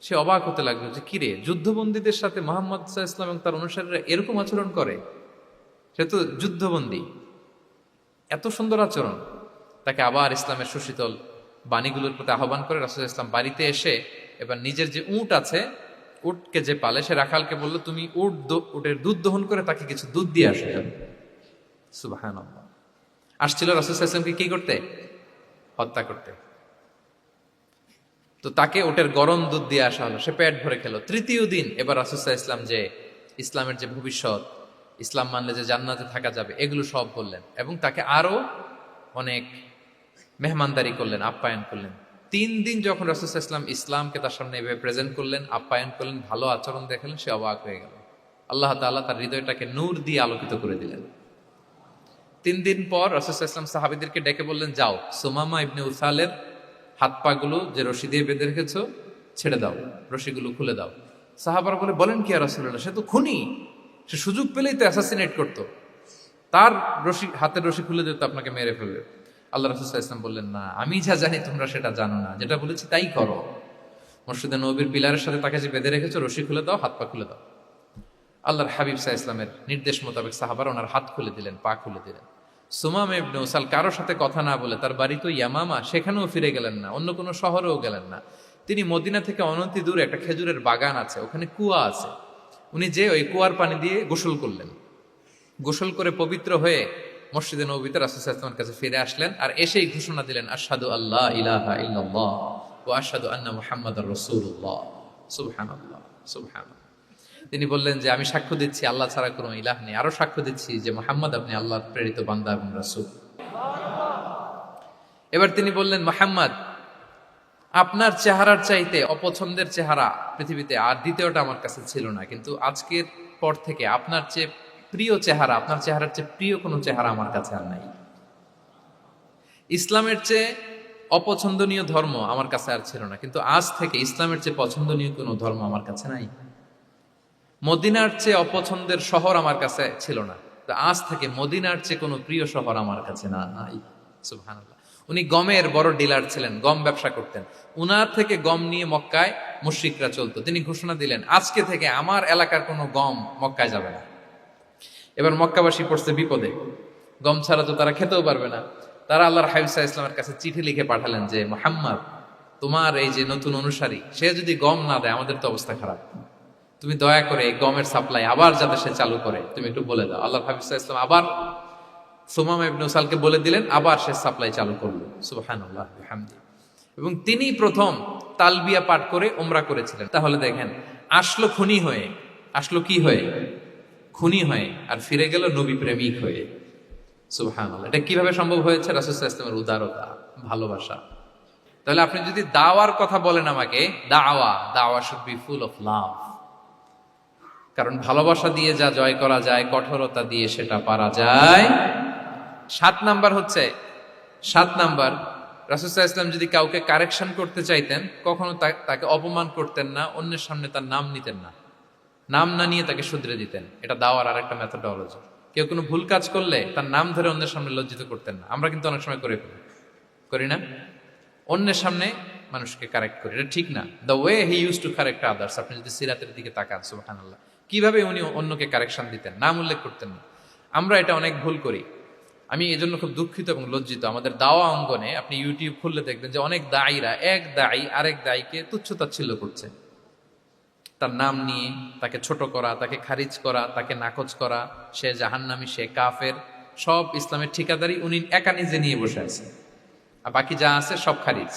সে অবাক হতে লাগলো যে কিরে, যুদ্ধবন্দীদের সাথে মুহাম্মদ সাল্লাল্লাহু আলাইহি ওয়াসাল্লাম এবং তার অনুসারীরা এরকম আচরণ করে? সে তো যুদ্ধবন্দী, এত সুন্দর আচরণ। তাকে আবার ইসলামের সুশীতল বাণীগুলোর প্রতি আহ্বান করে রাসূল ইসলাম বাড়িতে এসে এবার নিজের যে উট আছে, উটকে যে পালে, সে রাখালকে বলল তুমি উটের দুধ দহন করে তাকে কিছু দুধ দিয়ে আসো। সুবহানাল্লাহ। আসছিল রাসূল সাল্লাল্লাহু আলাইহি ওয়াসাল্লামকে কি করতে? হত্যা করতে। তো তাকে ওটের গরম দুধ দিয়ে আসা হলো, সে পেট ভরে খেলো। তৃতীয় দিন এবার রাসূল সাল্লাল্লাহু আলাইহি ওয়াসাল্লাম যে ইসলামের যে ভবিষ্যৎ, ইসলাম মানলে যে জান্নাতে থাকা যাবে, এগুলো সব বললেন এবং তাকে আরো অনেক মেহমানদারি করলেন, আপ্যায়ন করলেন। 3 দিন যখন রাসূল সাল্লাল্লাহু আলাইহি ওয়াসাল্লাম ইসলামকে তার সামনে এভাবে প্রেজেন্ট করলেন, আপ্যায়ন করলেন, ভালো আচরণ দেখালেন, সে অবাক হয়ে গেল। আল্লাহ তাআলা তার হৃদয়টাকে নূর দিয়ে আলোকিত করে দিলেন। 3 দিন পর রাসূল সাল্লাল্লাহু আলাইহি ওয়াসাল্লাম সাহাবীদেরকে ডেকে বললেন, যাও সুমামা ইবনে উসালের হাত পা গুলো যে রশি দিয়ে বেঁধে রেখেছো ছেড়ে দাও, রশিগুলো খুলে দাও। সাহাবারা বলেন কি ইয়া রাসূলুল্লাহ, সে তো খুনি, সে সুযোগ পেলেই তো অ্যাসাসিনেট করতো, তার হাতের রশি খুলে দিত, আপনাকে মেরে ফেলবে। আল্লাহ রাসূল সাল্লাল্লাহু আলাইহি ওয়াসাল্লাম বললেন, না, আমি যা জানি তোমরা সেটা জানো না, যেটা বলেছি তাই করো। মসজিদে নববীর পিলারের সাথে তাকে যে বেঁধে রেখেছো, রশি খুলে দাও, হাত পা খুলে দাও। আল্লাহর হাবিব সাল্লাল্লাহু আলাইহি ওয়াসাল্লামের নির্দেশ মোতাবেক সাহাবারা ওনার হাত খুলে দিলেন, পা খুলে দিলেন। সুমামা ইবনে উসাল কারোর সাথে কথা না বলে, তার বাড়ি তো ইয়ামামা, সেখানেও ফিরে গেলেন না, অন্য কোনো শহরেও গেলেন না। তিনি মদিনা থেকে অনতি দূরে একটা খেজুরের বাগান আছে, ওখানে কুয়া আছে, উনি যে ওই কুয়ার পানি দিয়ে গোসল করলেন। গোসল করে পবিত্র হয়ে মসজিদে নববীতে রাসূল সাল্লাল্লাহু আলাইহি ওয়াসাল্লামের কাছে ফিরে আসলেন, আর এসেই ঘোষণা দিলেন, আশহাদু আল্লা ইলাহা ইল্লাল্লাহ ওয়া আশহাদু আন্না মুহাম্মাদার রাসূলুল্লাহ। সুবহানাল্লাহ, সুবহানাল্লাহ। তিনি বললেন যে আমি সাক্ষ্য দিচ্ছি আল্লাহ ছাড়া কোনো ইলাহ নেই, আরো সাক্ষ্য দিচ্ছি যে মুহাম্মদ আপনি আল্লাহর প্রেরিত বান্দা এবং রাসূল। এবার তিনি বললেন, মুহাম্মদ, আপনার চেহারার চাইতে অপছন্দের চেহারা পৃথিবীতে আর দ্বিতীয়টা আমার কাছে ছিল না, কিন্তু আজকের পর থেকে আপনার চেয়ে প্রিয় চেহারা, আপনার চেহারার চেয়ে প্রিয় কোনো চেহারা আমার কাছে আর নাই। ইসলামের চেয়ে অপছন্দনীয় ধর্ম আমার কাছে আর ছিল না, কিন্তু আজ থেকে ইসলামের চেয়ে পছন্দনীয় কোনো ধর্ম আমার কাছে নাই। মদিনার চেয়ে অপছন্দের শহর আমার কাছে ছিল না, তো আজ থেকে মদিনার চেয়ে কোনো প্রিয় শহর আমার কাছে নাই। সুবহানাল্লাহ। উনি গমের বড় ডিলার ছিলেন, গম ব্যবসা করতেন। উনার থেকে গম নিয়ে মক্কায় মুশরিকরা চলতো। তিনি ঘোষণা দিলেন, আজকে থেকে আমার এলাকার কোনো গম মক্কায় যাবে না। এবার মক্কাবাসী পড়ছে বিপদে, গম ছাড়া তো তারা খেতেও পারবে না। তারা আল্লাহর হাবিব সাল্লাল্লাহু আলাইহি ওয়াসাল্লামের কাছে চিঠি লিখে পাঠালেন যে, মুহাম্মদ, তোমার এই যে নতুন অনুসারী, সে যদি গম না দেয় আমাদের তো অবস্থা খারাপ, তুমি দয়া করে এই গমের সাপ্লাই আবার যাতে সে চালু করে তুমি একটু বলে দাও। আল্লাহর হাবিব সাল্লাল্লাহু আলাইহি ওয়াসাল্লাম আবার সুমামা ইবনে উসালকে বলে দিলেন, আবার সে সাপ্লাই চালু করলো। সুবহানাল্লাহ বিহামদি। এবং তিনি প্রথম তালবিয়া পাঠ করে উমরা করেছিলেন। তাহলে দেখেন, আসলো খুনি হয়ে, আসলো কি হয়ে? খুনি হয়ে, আর ফিরে গেল নবী প্রেমিক হয়ে। সুবহানাল্লাহ। এটা কিভাবে সম্ভব হয়েছে? রাসূল সাল্লাল্লাহু আলাইহি ওয়াসাল্লামের উদারতা, ভালোবাসা। তাহলে আপনি যদি দাওয়ার কথা বলেন আমাকে, দাওয়া should be full of love. কারণ ভালোবাসা দিয়ে যা জয় করা যায়, কঠোরতা দিয়ে সেটা পারা যায়। 7 নাম্বার হচ্ছে, 7 নাম্বার, রাসূল সাল্লাল্লাহু আলাইহি ওয়াসাল্লাম যদি কাউকে কারেকশন করতে চাইতেন, কখনো তাকে অপমান করতেন না, অন্যের সামনে তার নাম নিতেন না, নাম না নিয়ে তাকে শুধরে দিতেন। এটা দাওয়ার আর একটা মেথডোলজি। কেউ কোনো ভুল কাজ করলে তার নাম ধরে অন্যের সামনে লজ্জিত করতেন না। আমরা কিন্তু অনেক সময় করি না, অন্যের সামনে মানুষকে কারেক্ট করি, এটা ঠিক না। The way he use to correct others, আপনি যদি সিরাতের দিকে তাকান, সুবহানাল্লাহ, কিভাবে উনি অন্যকে কারেকশন দিতেন, নাম উল্লেখ করতেন না। আমরা এটা অনেক ভুল করি। আমি এই জন্য খুব দুঃখিত এবং লজ্জিত। আমাদের দাওয়া অঙ্গনে আপনি ইউটিউব খুললে দেখবেন যে অনেক দায়ীরা, এক দায়ী আরেক দায়ীকে তুচ্ছতাচ্ছিল্য করছে, তার নাম নিয়ে তাকে ছোট করা, তাকে খারিজ করা, তাকে নাকচ করা, সে জাহান্নামী, সে কাফের, সব ইসলামের ঠিকাদারি উনি একা নিজে নিয়ে বসে আছে, আর বাকি যা আছে সব খারিজ।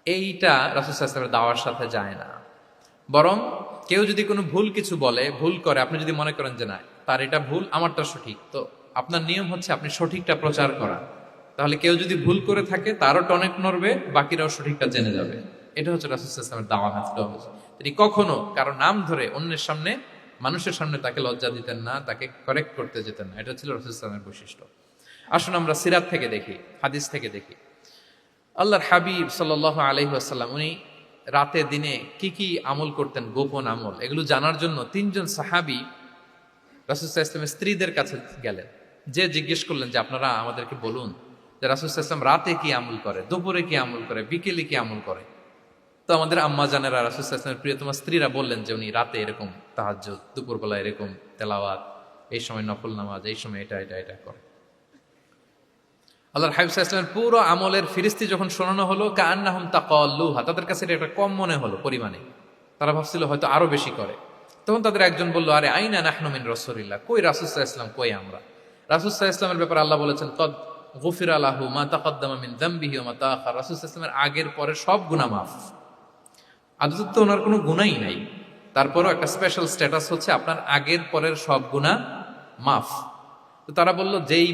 এইটা রাসূল সাল্লাল্লাহু আলাইহি ওয়াসাল্লামের দাওয়ার সাথে যায় না। বরং কেউ যদি কোনো ভুল কিছু বলে, ভুল করে, আপনি যদি মনে করেন যে না, তার এটা ভুল, আমারটা সঠিক, তো আপনার নিয়ম হচ্ছে আপনি সঠিকটা প্রচার করা। তাহলে কেউ যদি ভুল করে থাকে, তারও টনেক নড়বে, বাকিরাও সঠিকটা জেনে যাবে। এটা হচ্ছে রাসূল সাল্লাল্লাহু আলাইহি ওয়াসাল্লামের দাওয়া মেথডোলজি। তিনি কখনো কারো নাম ধরে অন্যের সামনে, মানুষের সামনে তাকে লজ্জা দিতেন না, তাকে কারেক্ট করতে যেতেন না। এটা ছিল রাসূল সাল্লাল্লাহু আলাইহি ওয়াসাল্লামের বৈশিষ্ট্য। আসুন আমরা সিরাত থেকে দেখি, হাদিস থেকে দেখি। আল্লাহর হাবিব সাল্লাল্লাহু আলাইহি ওয়াসাল্লাম উনি রাতে দিনে কি কি আমল করতেন, গোপন আমল, এগুলো জানার জন্য তিনজন সাহাবী রাসূল সাল্লাল্লাহু আলাইহি ওয়াসাল্লামের স্ত্রীদের কাছে গেলেন। যে জিজ্ঞেস করলেন যে আপনারা আমাদেরকে বলুন যে রাসূল সাল্লাল্লাহু আলাইহি ওয়াসাল্লাম রাতে কি আমল করে, দুপুরে কি আমল করে, বিকেলে কি আমল করে। তো আমাদের আম্মা জানেরা রাসূল সাল্লাল্লাহু আলাইহি ওয়াসাল্লামের প্রিয়তমা স্ত্রীরা বললেন যে উনি রাতে এরকম তাহাজ্জুদ, দুপুরবেলা এরকম তেলাওয়াত, এই সময় নফল নামাজ, এই সময় এটা এটা এটা করে। আল্লাহর হাবিব সাল্লাল্লাহু আলাইহি ওয়াসাল্লামের পুরো আমলের ফিরিস্তি যখন শোনানো হলো, কাআন্নাহুম তাকাল্লুহা, তাদের কাছে এটা একটা কম মনে হলো পরিমাণে, তারা ভাবছিল হয়তো আরো বেশি করে। তখন তাদের একজন বলল, আরে আইনা নাহনু মিন রাসূলিল্লাহ, কই রাসূল সাল্লাল্লাহু আলাইহি ওয়াসাল্লাম, কই আমরা। রাসূল সাল্লাল্লাহু আলাইহি ওয়াসাল্লামের ব্যাপারে আল্লাহ বলেছেন, কদ গুফিরা লাহু মা তাকাদ্দামা মিন যামবিহি ওয়া মা তাআখার, রাসূল সাল্লাল্লাহু আলাইহি ওয়াসাল্লামের আগের পরের সব গুনাহ মাফ। আদতে তো ওনার কোনো গুনাহই নাই, তারপরও একটা স্পেশাল স্ট্যাটাস হচ্ছে আপনার আগের পরের সব গুনাহ মাফ। তো তারা বলল, যেই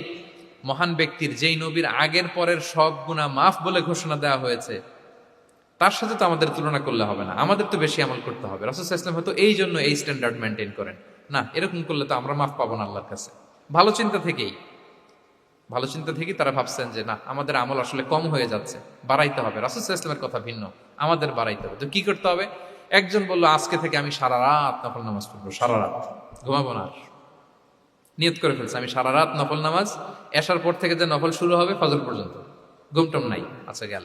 মহান ব্যক্তির, যেই নবীর আগের পরের সব গুনাহ মাফ বলে ঘোষণা দেওয়া হয়েছে, তার সাথে তো আমাদের তুলনা করলে হবে না, আমাদের তো বেশি আমল করতে হবে। রাসূল সাল্লাল্লাহু আলাইহি ওয়াসাল্লাম হয়তো এই জন্য এই স্ট্যান্ডার্ড মেনটেন করেন না, এরকম করলে তো আমরা মাফ পাবো না আল্লাহর কাছে। ভালো চিন্তা থেকেই তারা ভাবছেন যে না, আমাদের আমল আসলে কম হয়ে যাচ্ছে, বাড়াইতে হবে। রাসূল সাল্লাল্লাহু আলাইহি ওয়াসাল্লামের কথা ভিন্ন, আমাদের বাড়াইতে হবে। তো কি করতে হবে? একজন বলল, আজকে থেকে আমি সারা রাত নফল নামাজ পড়বো, সারা রাত ঘুমাবো না। নিয়ত করে ফেলছে, আমি সারা রাত নফল নামাজ, এশার পর থেকে যে নফল শুরু হবে ফজর পর্যন্ত, ঘুমটম নাই। আচ্ছা, গেল।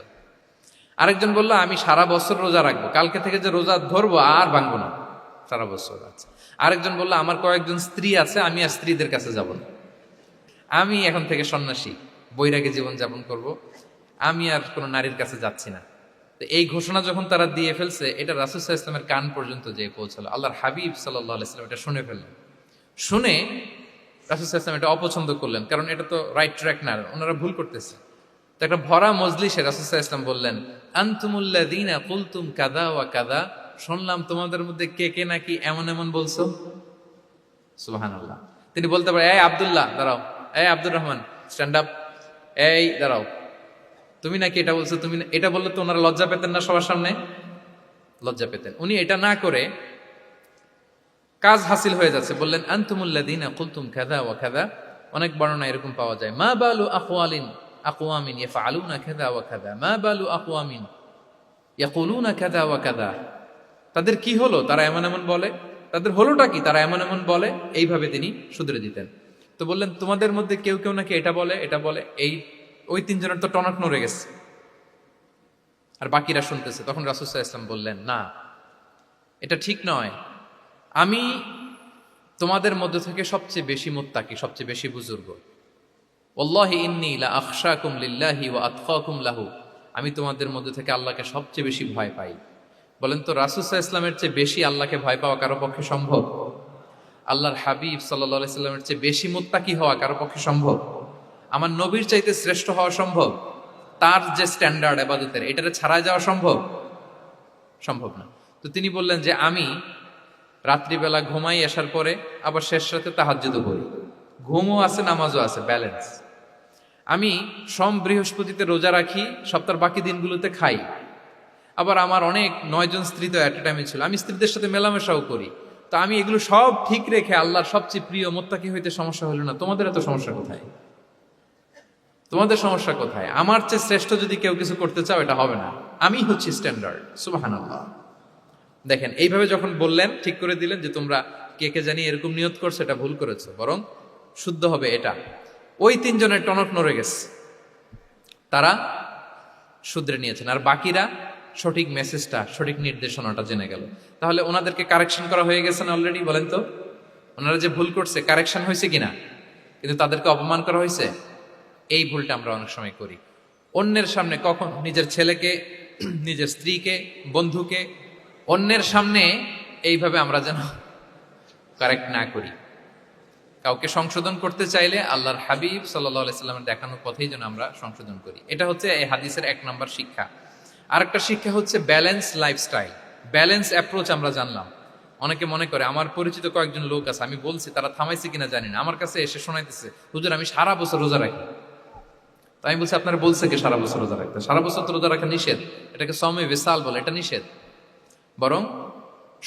আরেকজন বলল, আমি সারা বছর রোজা রাখবো, কালকে থেকে যে রোজা ধরবো আর ভাঙবো না, সারা বছর। আচ্ছা। আরেকজন বলল, আমার কয়েকজন স্ত্রী আছে, আমি আর স্ত্রীদের কাছে যাব না, আমি এখন থেকে সন্ন্যাসী, বৈরাগী জীবন যাপন করব, আমি আর কোনো নারীর কাছে যাচ্ছি না। তো এই ঘোষণা যখন তারা দিয়ে ফেলছে, এটা রাসূল সাল্লাল্লাহু আলাইহি ওয়াসাল্লামের কান পর্যন্ত যেয়ে পৌঁছালো। আল্লাহর হাবিব সাল্লাল্লাহু আলাইহি ওয়াসাল্লাম এটা শুনে ফেললেন। শুনে রাসূল সাল্লাল্লাহু আলাইহি ওয়াসাল্লাম এটা অপছন্দ করলেন, কারণ এটা তো রাইট ট্র্যাক না, ওনারা ভুল করতেছে। তো একটা ভরা মজলিসে রাসূল সাল্লাল্লাহু আলাইহি ওয়াসাল্লাম বললেন, আনতুমুল্লাযীনা কুলতুম কাযা ওয়া কাযা, শুনলাম তোমাদের মধ্যে কে কে নাকি এমন এমন বলছো। সুবহানাল্লাহ। তিনি বলতে পারেন, এই আব্দুল্লাহ দাঁড়াও, এই আব্দুর রহমান স্ট্যান্ড আপ, এই দাঁড়াও, তুমি নাকি এটা বলছো, তুমি এটা বললে তো ওনারা লজ্জা পেতেন না? সবার সামনে লজ্জা পেতেন। উনি এটা না করে কাজ হাসিল হয়ে যাচ্ছে, বললেন আনতুমুল্লাযীনা কুলতুম কাযা ওয়া কাযা। অনেক বর্ণনা এরকম পাওয়া যায়, মা বালু আকওয়ামিন ইয়াফআলুনা কাযা ওয়া কাযা, মা বালু আকওয়ামিন ইয়াকুলুনা কাযা ওয়া কাযা। তাদের কি হলো, তারা এমন এমন বলে, তাদের হলোটা কি, তারা এমন এমন বলে। এইভাবে তিনি শুধরে দিতেন। তো বললেন, তোমাদের মধ্যে কেউ কেউ নাকি এটা বলে, এটা বলে। ওই তিনজনের তো টনক নড়ে গেছে, আর বাকিরা শুনতেছে। তখন রাসূল সাল্লাল্লাহু আলাইহি ওয়াসাল্লাম বললেন, না, এটা ঠিক নয়। আমি তোমাদের মধ্য থেকে সবচেয়ে বেশি মুত্তাকি, সবচেয়ে বেশি বুজুর্গ। ওয়াল্লাহি ইন্নী লা আখশাকুম লিল্লাহি ওয়া আতকাকুম লাহু, আমি তোমাদের মধ্য থেকে আল্লাহকে সবচেয়ে বেশি ভয় পাই। বলেন তো, রাসূল সাল্লাল্লাহু আলাইহি ওয়াসাল্লামের চেয়ে বেশি আল্লাহকে ভয় পাওয়া কারো পক্ষে সম্ভব? আল্লাহর হাবিব সাল্লাল্লাহু আলাইহি ওয়াসাল্লামের চেয়ে বেশি মুত্তাকি হওয়া কারো পক্ষে সম্ভব? আমার নবীর চাইতে শ্রেষ্ঠ হওয়া সম্ভব? তার যে স্ট্যান্ডার্ড ইবাদতের, এটারে ছাড়াই যাওয়া সম্ভব? সম্ভব না। তো তিনি বললেন যে আমি রাত্রিবেলা ঘুমাই এশার পরে, আবার শেষ রাতে তাহাজ্জুদও করি, ঘুমও আছে নামাজও আছে, ব্যালেন্স। আমি সোম বৃহস্পতিতে রোজা রাখি, সপ্তাহের বাকি দিনগুলোতে খাই। আবার আমার অনেক 9 জন স্ত্রী তো এট এ টাইমে ছিল, আমি স্ত্রীদের সাথে মেলামেশাও করি। তো আমি এগুলো সব ঠিক রেখে আল্লাহর সবচেয়ে প্রিয় মুত্তাকি হইতে সমস্যা হলো না। তোমাদের এত সমস্যা কোথায়? তোমাদের সমস্যা কোথায়? আমার চেয়ে শ্রেষ্ঠ যদি কেউ কিছু করতে চাও, এটা হবে না, আমি হচ্ছি স্ট্যান্ডার্ড। সুবহানাল্লাহ। দেখেন, এইভাবে যখন বললেন, ঠিক করে দিলেন যে তোমরা কে কে জানি এরকম নিয়ত করছো, এটা ভুল করেছো, বরং শুদ্ধ হবে এটা। ওই তিনজনের টনক নড়ে গেছে, তারা শুধরে নিয়েছেন, আর বাকিরা সঠিক মেসেজটা, সঠিক নির্দেশনাটা জেনে গেল। তাহলে ওনাদেরকে কারেকশন করা হয়ে গেছে না অলরেডি? বলেন তো, ওনারা যে ভুল করছে কারেকশন হয়েছে কিনা? কিন্তু তাদেরকে অপমান করা হয়েছে। এই ভুলটা আমরা অনেক সময় করি, অন্যের সামনে কখন নিজের ছেলেকে, নিজের স্ত্রীকে, বন্ধুকে অন্যের সামনে এইভাবে আমরা যেন কারেক্ট না করি। কাউকে সংশোধন করতে চাইলে আল্লাহর হাবিব সাল্লাল্লাহু আলাইহি সাল্লামের দেখানো পথেই যেন আমরা সংশোধন করি। এটা হচ্ছে এই হাদিসের 1 নম্বর শিক্ষা। আরেকটা শিক্ষা হচ্ছে ব্যালেন্স লাইফস্টাইল, ব্যালেন্স অ্যাপ্রোচ। আমরা জানলাম, অনেকে মনে করে, আমার পরিচিত কয়েকজন লোক আছে, আমি বলছি, তারা থামাইছে কিনা জানি না, আমার কাছে এসে শোনাইতেছে, হুজুর আমি সারা বছর রোজা রাখি। তো আমি বলছি, আপনারা বলছে কি সারা বছর রোজা রাখতে? সারা বছর তো রোজা রাখা নিষেধ, এটাকে সওমে বিসাল বলে, এটা নিষেধ। বরং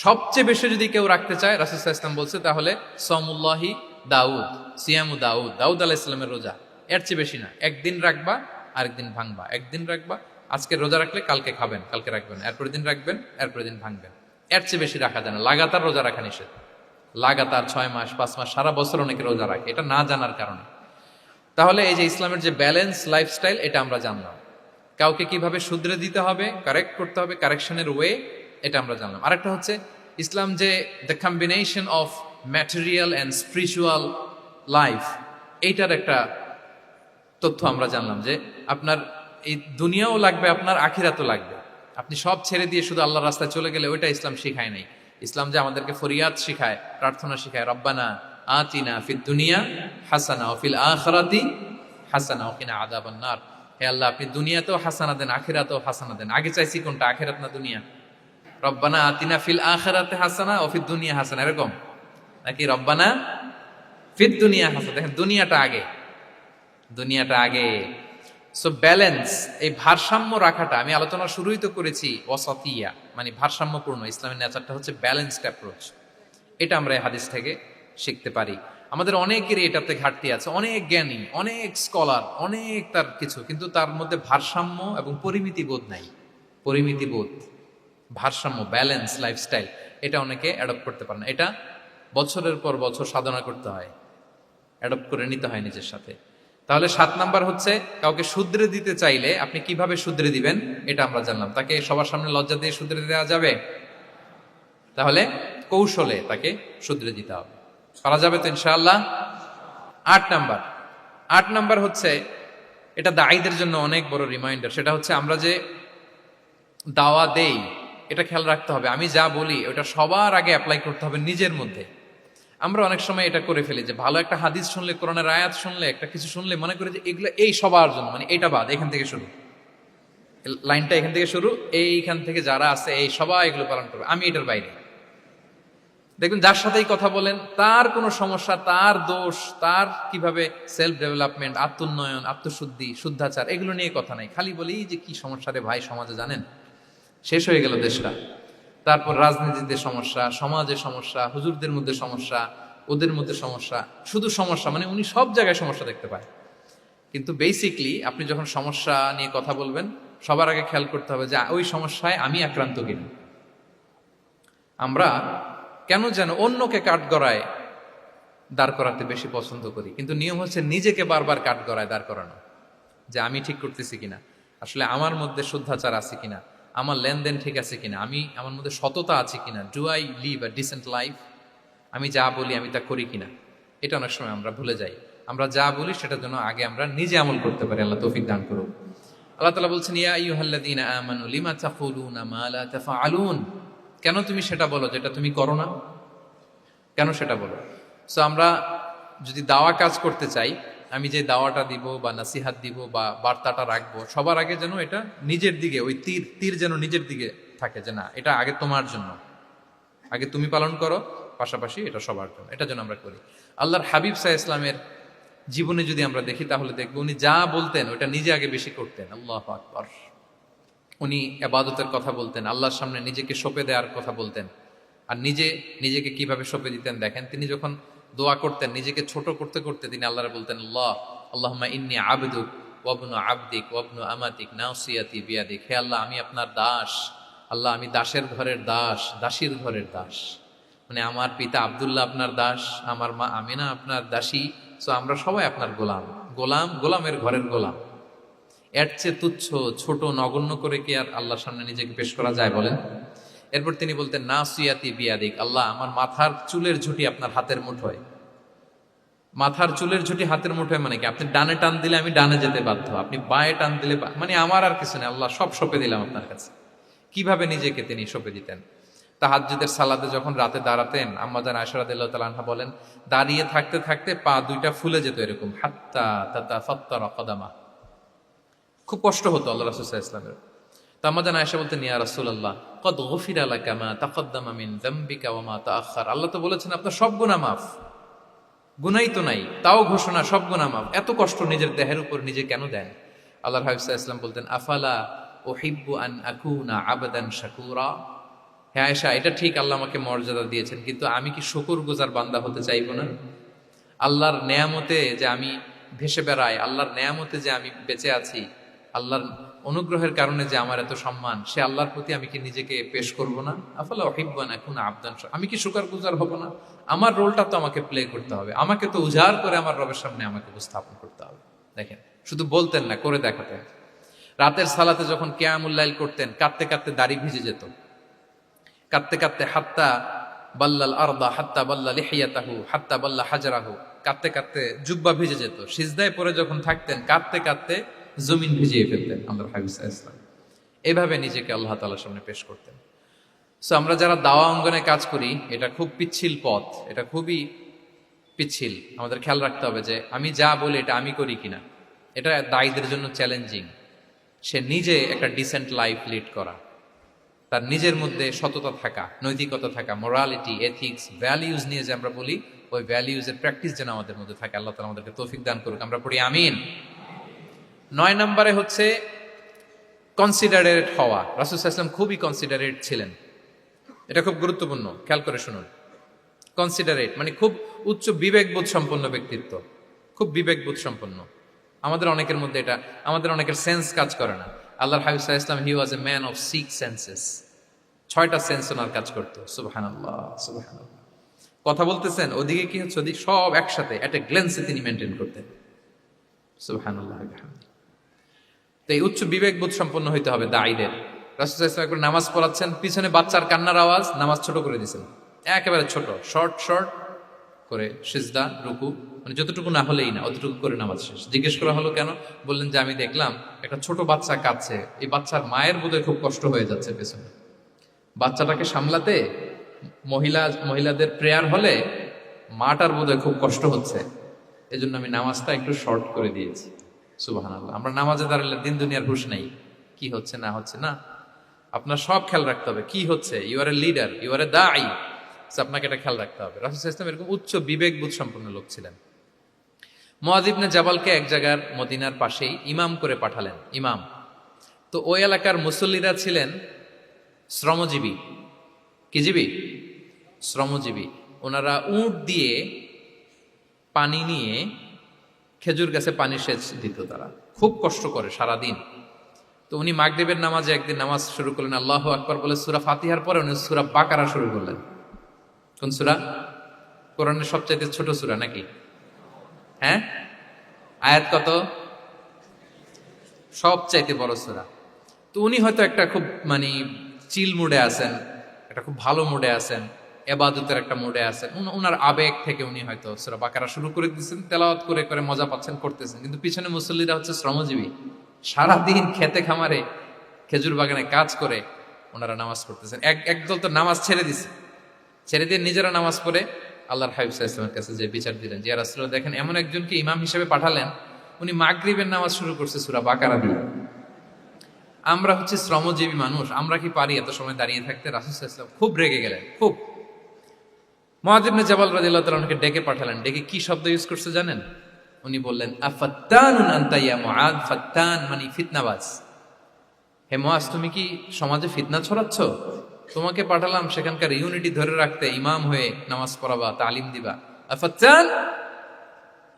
সবচেয়ে বেশি যদি কেউ রাখতে চায়, রাসূল সাল্লাল্লাহু আলাইহি ওয়াসাল্লাম বলছে, তাহলে সাওমুল্লাহি দাউদ, সিয়ামু দাউদ, দাউদ আলাইহিস সালামের রোজা। এর চেয়ে বেশি না। একদিন রাখবা, আরেকদিন ভাঙবা, একদিন রাখবা, আজকে রোজা রাখলে কালকে খাবেন, কালকে রাখবেন, এরপরের দিন রাখবেন, এরপরের দিন ভাঙবেন। এর চেয়ে বেশি রাখা যায় না। লাগাতার রোজা রাখা নিষেধ। লাগাতার 6 মাস 5 মাস সারা বছর অনেকে রোজা রাখে, এটা না জানার কারণে। তাহলে এই যে ইসলামের যে ব্যালেন্স লাইফস্টাইল, এটা আমরা জানলাম। কাউকে কিভাবে শুধরে দিতে হবে, কারেক্ট করতে হবে, কারেকশনের ওয়ে, এটা আমরা জানলাম। আরেকটা হচ্ছে ইসলাম যে the combination of material and spiritual life, এইটার একটা তথ্য আমরা জানলাম যে আপনার এই দুনিয়াও লাগবে, আপনার আখিরাতও লাগবে। আপনি সব ছেড়ে দিয়ে শুধু আল্লাহর রাস্তায় চলে গেলে ওইটা ইসলাম শিখায় নাই। ইসলাম যে আমাদেরকে ফরিয়াদ শিখায়, প্রার্থনা শিখায়, রব্বানা আতিনা ফিদ দুনিয়া হাসানা ওয়া ফিল আখিরাতি হাসানা ওয়া কিনা আযাবান নার। হে আল্লাহ, আপনি দুনিয়াতেও হাসানা দেন, আখিরাতেও হাসানা দেন। আগে চাইছি কোনটা, আখিরাত না দুনিয়া? রব্বানা আতিনা ফিল আখিরাতি হাসানা ওয়া ফিদ দুনিয়া হাসানা, এরকম নাকি রব্বানা ফিদ দুনিয়া হাসানা? দেখেন, দুনিয়াটা আগে, দুনিয়াটা আগে। সো ব্যালেন্স, এই ভারসাম্য রাখাটা আমি আলোচনা শুরুই তো করেছি, ওয়াসাতিয়া মানে ভারসাম্যপূর্ণ। ইসলামের নেচারটা হচ্ছে ব্যালেন্সড অ্যাপ্রোচ। এটা আমরা এই হাদিস থেকে শিখতে পারি। আমাদের অনেকেরই এটাতে ঘাটতি আছে, অনেক জ্ঞানী, অনেক স্কলার, অনেক তার কিছু, কিন্তু তার মধ্যে ভারসাম্য এবং পরিমিতি বোধ নাই। পরিমিতি বোধ, ভারসাম্য, ব্যালেন্স লাইফস্টাইল, এটা অনেকে অ্যাডপ্ট করতে পারে না। এটা বছরের পর বছর সাধনা করতে হয়, অ্যাডপ্ট করে নিতে হয় নিজের সাথে। তাহলে 7 নাম্বার হচ্ছে কাউকে শুধরে দিতে চাইলে আপনি কিভাবে শুধরে দিবেন, এটা আমরা জানলাম। তাকে সবার সামনে লজ্জা দিয়ে শুধরে দেওয়া যাবে? তাহলে কৌশলে তাকে শুধরে দিতে হবে। পারা যাবে তো ইনশাআল্লাহ? 8 নাম্বার হচ্ছে, এটা দায়ীদের জন্য অনেক বড় রিমাইন্ডার। সেটা হচ্ছে আমরা যে দাওয়া দেই, এটা খেয়াল রাখতে হবে। আমি যা বলি ওটা সবার আগে অ্যাপ্লাই করতে হবে নিজের মধ্যে। আমরা অনেক সময় এটা করে ফেলি যে ভালো একটা হাদিস শুনলে, কোরআনের আয়াত শুনলে, একটা কিছু শুনলে মনে করি যে এগুলো এই সবার জন্য, মানে এটা বাদ, এখান থেকে শুরু, লাইনটা এখান থেকে শুরু, এইখান থেকে যারা আছে এই সবাই এগুলো পালন করবে, আমি এটার বাইরে। দেখবেন যার সাথেই কথা বলেন তার কোনো সমস্যা, তার দোষ, তার কিভাবে সেলফ ডেভেলপমেন্ট, আত্মোন্নয়ন, আত্মশুদ্ধি, শুদ্ধাচার, এগুলো নিয়ে কথা নাই। খালি বলি যে কি সমস্যা রে ভাই সমাজে, জানেন শেষ হয়ে গেল দেশটা। তারপর রাজনীতিতে সমস্যা, সমাজে সমস্যা, হুজুরদের মধ্যে সমস্যা, ওদের মধ্যে সমস্যা, শুধু সমস্যা, মানে উনি সব জায়গায় সমস্যা দেখতে পায়। কিন্তু বেসিকলি আপনি যখন সমস্যা নিয়ে কথা বলবেন, সবার আগে খেয়াল করতে হবে যে ওই সমস্যায় আমি আক্রান্ত কিনা। আমরা কেন যেন অন্যকে কাঠগড়ায় দাঁড় করাতে বেশি পছন্দ করি, কিন্তু নিয়ম হচ্ছে নিজেকে বারবার কাঠগড়ায় দাঁড় করানো, যে আমি ঠিক করতেছি কিনা, আসলে আমার মধ্যে শুদ্ধাচার আছে কিনা, আমার লেনদেন ঠিক আছে কিনা, আমার মধ্যে সততা আছে কিনা, do I live a decent life, আমি যা বলি আমি তা করি কিনা। এটা অনেক সময় আমরা ভুলে যাই। আমরা যা বলি সেটার জন্য আগে আমরা নিজে আমল করতে পারি। আল্লাহ তৌফিক দান করুন। আল্লাহ তাআলা বলছেন, ইয়া আইয়ুহাল্লাযীনা আমানু লিমা তাকুলুনা মা লা তাফআলুন, কেন তুমি সেটা বলো যেটা তুমি করো না? কেন সেটা বলো? সো আমরা যদি দাওয়া কাজ করতে চাই, আমি যে দাওয়াটা দিব বা নাসিহাত দিব বা বার্তাটা রাখবো, সবার আগে যেন এটা নিজের দিকে, ওই তীর যেন নিজের দিকে থাকে, যে না এটা আগে তোমার জন্য, আগে তুমি পালন করো, পাশাপাশি এটা সবার জন্য। এটা যেন আমরা করি। আল্লাহর হাবিব সাল্লাল্লাহু আলাইহি ওয়াসাল্লামের জীবনে যদি আমরা দেখি তাহলে দেখবো উনি যা বলতেন ওটা নিজে আগে বেশি করতেন। আল্লাহু আকবার। উনি ইবাদতের কথা বলতেন, আল্লাহর সামনে নিজেকে সঁপে দেওয়ার কথা বলতেন। আর নিজেকে কিভাবে সঁপে দিতেন দেখেন, তিনি যখন দোয়া করতেন নিজেকে ছোট করতে করতে তিনি আল্লাহরে বলতেন, আল্লাহুম্মা ইন্নী আবদুক ওয়া ইবনু আবদিক ওয়া ইবনু আমাতিক নাসিয়াতি বিয়াদিক। হে আল্লাহ, আমি আপনার দাস। আল্লাহ, আমি দাসের ঘরের দাস, দাসীর ঘরের দাস। মানে আমার পিতা আব্দুল্লাহ আপনার দাস, আমার মা আমিনা আপনার দাসী। সো আমরা সবাই আপনার গোলামের ঘরের গোলাম। এর চেয়ে তুচ্ছ, ছোট, নগণ্য করে কি আর আল্লাহর সামনে নিজেকে পেশ করা যায় বলেন? এরপর তিনি বলতেন, নাসিয়াতি বিয়াদিক। আল্লাহ, আমার মাথার চুলের ঝুঁটি আপনার হাতের মুঠোয়। মাথার চুলের ঝুঁটি হাতের মুঠোয় মানে কি? আপনি ডানে টান দিলে আমি ডানে যেতে বাধ্য, আপনি বাঁয়ে টান দিলে মানে আমার আর কিছু নেই, আল্লাহ সব সঁপে দিলাম আপনার কাছে। কিভাবে নিজেকে তিনি সঁপে দিতেন? তাহাজ্জুদের সালাতে যখন রাতে দাঁড়াতেন, আম্মা জান আয়েশা রাদিয়াল্লাহু তাআলা আনহা বলেন, দাঁড়িয়ে থাকতে থাকতে পা দুইটা ফুলে যেত এরকম, হাত্তা তাতাফাত্তারা কদামা। খুব কষ্ট হতো আল্লাহ রাসূল সাল্লাল্লাহু আলাইহি ওয়াসাল্লামের। তো আম্মা জান আয়েশা বলতেন, ইয়া রাসূলুল্লাহ কদ গুফিরা লাকা মা তাকদ্দামা মিন যামবিকা ওয়া মা তাআখার। আল্লাহ তো বলেছেন আপনার সব গুনাহ মাফ, গুনাই তো নাই, তাও ঘোষণা সব গুনাহ মাফ, এত কষ্ট নিজের দেহের উপর নিজে কেন দেন? আল্লাহর হাবিব সাল্লাল্লাহু আলাইহি ওয়াসাল্লাম বলতেন, আফালা উহিব্বু আন আকুনা আবদান শাকুরা। হে আয়েশা, এটা ঠিক আল্লাহ আমাকে মর্যাদা দিয়েছেন, কিন্তু আমি কি শুকরগুজার বান্দা হতে চাইবো না? আল্লাহর নেয়ামতে যে আমি ভেসে বেড়াই, আল্লাহর নেয়ামতে যে আমি বেঁচে আছি, আল্লাহর অনুগ্রহের কারণে যে আমার এত সম্মান, সে আল্লাহর প্রতি আমি কি নিজেকে পেশ করব না? আফালা উহিব্বু আন আকুনা আবদান শাকুরা, আমি কি শুকরগুজার হব না? আমার রোলটা তো আমাকে প্লে করতে হবে, আমাকে তো উজাড় করে আমার রবের সামনে আমাকে উপস্থাপন করতে হবে। দেখেন, শুধু বলতেন না, করে দেখাতেন। রাতের সালাতে যখন কিয়ামুল লাইল করতেন, কাঁদতে কাঁদতে দাড়ি ভিজে যেত, কাঁদতে কাঁদতে হাত্তা বাল্লাল আরদা হাত্তা বাল্লা লিহিয়াতাহু হাত্তা বাল্লা হাজরাহু, কাঁদতে কাঁদতে জুব্বা ভিজে যেত। সিজদায় পরে যখন থাকতেন, কাঁদতে কাঁদতে জমিন ভিজিয়ে ফেলতেন আল্লাহর হাবিব সাল্লাল্লাহু আলাইহি ওয়াসাল্লাম। এইভাবে নিজেকে আল্লাহ তাআলার সামনে পেশ করতেন। সো আমরা যারা দাওয়া অঙ্গনে কাজ করি, এটা খুব পিচ্ছিল পথ, এটা খুবই পিচ্ছিল। আমাদের খেয়াল রাখতে হবে যে আমি যা বলি এটা আমি করি কিনা। এটা দায়ীদের জন্য চ্যালেঞ্জিং। সে নিজে একটা ডিসেন্ট লাইফ লিড করা, তার নিজের মধ্যে সততা থাকা, নৈতিকতা থাকা, মোরালিটি, এথিক্স, ভ্যালিউজ নিয়ে যে আমরা বলি, ওই ভ্যালিউজের প্র্যাকটিস যেন আমাদের মধ্যে থাকে। আল্লাহ তাআলা আমাদেরকে তৌফিক দান করুক, আমরা পড়ি আমিন। 9 নম্বরে হচ্ছে কনসিডারেট হওয়া। রাসূল সাল্লাল্লাহু আলাইহি ওয়াসাল্লাম খুবই কনসিডারেট ছিলেন। এটা খুব গুরুত্বপূর্ণ, খেয়াল করে শুনুন। কনসিডারেট মানে খুব উচ্চ বিবেকবোধ সম্পন্ন ব্যক্তিত্ব, খুব বিবেকবোধ সম্পন্ন। আমাদের অনেকের মধ্যে এটা, আমাদের অনেকের সেন্স কাজ করে না। আল্লাহর হাবিব সাল্লাল্লাহু আলাইহি ওয়াসাল্লাম, he was a man of 6 senses. 6টা সেন্স ওনার কাজ করতো। সুবহানাল্লাহ, সুবহানাল্লাহ। কথা বলতেছেন, ওদিকে কি হচ্ছে, ওদিকে সব একসাথে এট এ গ্ল্যান্সে তিনি মেনটেন করতেন। সুবহানাল্লাহ। তো এই উচ্চ বিবেকবোধ সম্পন্ন হইতে হবে দায়ীদের। রাসূল সাল্লাল্লাহু আলাইহি ওয়াসাল্লাম একবার নামাজ পড়াচ্ছেন, পিছনে বাচ্চার কান্নার আওয়াজ, নামাজ ছোট করে দিয়েছেন, একেবারে ছোট, শর্ট শর্ট করে সিজদা, রুকু, মানে যতটুকু না হলেই না, অতটুকু করে নামাজ শেষ। জিজ্ঞেস করা হলো কেন? বললেন যে আমি দেখলাম একটা ছোট বাচ্চা কাঁদছে, এই বাচ্চার মায়ের বোধহয় খুব কষ্ট হয়ে যাচ্ছে পেছনে, বাচ্চাটাকে সামলাতে মহিলাদের প্রেয়ার হলে মাটার বোধহয় খুব কষ্ট হচ্ছে, এজন্য আমি নামাজটা একটু শর্ট করে দিয়েছি। সুবহানাল্লাহ। আমরা নামাজে দাঁড়ালে দিন দুনিয়ার হুঁশ নাই, কি হচ্ছে না হচ্ছে না, আপনার সব খেয়াল রাখতে হবে। কি হচ্ছে, you are a leader, you are a দাঈ, আপনাকে এটা খেয়াল রাখতে হবে। রাসূল সাল্লাল্লাহু আলাইহি ওয়াসাল্লাম এরকম উচ্চ বিবেকবোধ সম্পন্ন লোক ছিলেন। মুআয ইবনে জাবালকে এক জায়গার মদিনার পাশেই ইমাম করে পাঠালেন, ইমাম। তো ওই এলাকার মুসল্লিরা ছিলেন শ্রমজীবী। কি জীবী? শ্রমজীবী। ওনারা উট দিয়ে পানি নিয়ে খেজুর গাছে পানি সেচ দিত, তারা খুব কষ্ট করে সারাদিন। তো উনি মাগরিবের নামাজে একদিন নামাজ শুরু করলেন, আল্লাহু আকবার বলে সূরা ফাতিহার পরে উনি সূরা বাকারা শুরু করলেন। কোন সূরা? কোরআনের সবচাইতে ছোট সূরা নাকি? হ্যাঁ, আয়াত কত? সবচাইতে বড় সূরা। তো উনি হয়তো একটা খুব মানে চিল মুডে আছেন, একটা খুব ভালো মুডে আছেন, ইবাদতের একটা মুডে আছেন। উনার আবেগ থেকে উনি হয়তো সূরা বাকারা শুরু করে দিয়েছেন, তেলাওয়াত করে করে মজা পাচ্ছেন, করতেছেন। কিন্তু পিছনে মুসল্লিরা হচ্ছে শ্রমজীবী, সারাদিন খেতে খামারে খেজুর বাগানে কাজ করে ওনারা নামাজ পড়তেছেন। একদল তো নামাজ ছেড়ে দিছে, ছেড়ে দিয়ে নিজেরা নামাজ পড়ে আল্লাহর হাবিব সাল্লাল্লাহু আলাইহি ওয়াসাল্লামের কাছে যে বিচার দিলেন যে ইয়া রাসূলুল্লাহ, দেখেন এমন একজনকে ইমাম হিসেবে পাঠালেন, উনি মাগরিবের নামাজ শুরু করছে সূরা বাকারা দিয়ে। আমরা হচ্ছে শ্রমজীবী মানুষ, আমরা কি পারি এত সময় দাঁড়িয়ে থাকতে? রাসূল সাল্লাল্লাহু আলাইহি ওয়াসাল্লাম খুব রেগে গেলেন, খুব। মুআয ইবনে জাবাল রাদিয়াল্লাহু তাআলা ওনাকে ডেকে পাঠালেন। ডেকে কি শব্দ ইউজ করছে জানেন? উনি বললেন, আফাত্তানুন আনতা ইয়া মুআয। ফাত্তান মানে ফিতনাবাজ। হে মুআয, তুমি কি সমাজে ফিতনা ছড়াচ্ছ? তোমাকে পাঠালাম সেখানকার ইউনিটি ধরে রাখতে, ইমাম হয়ে নামাজ পড়াবা, তালিম দিবা। আফাত্তান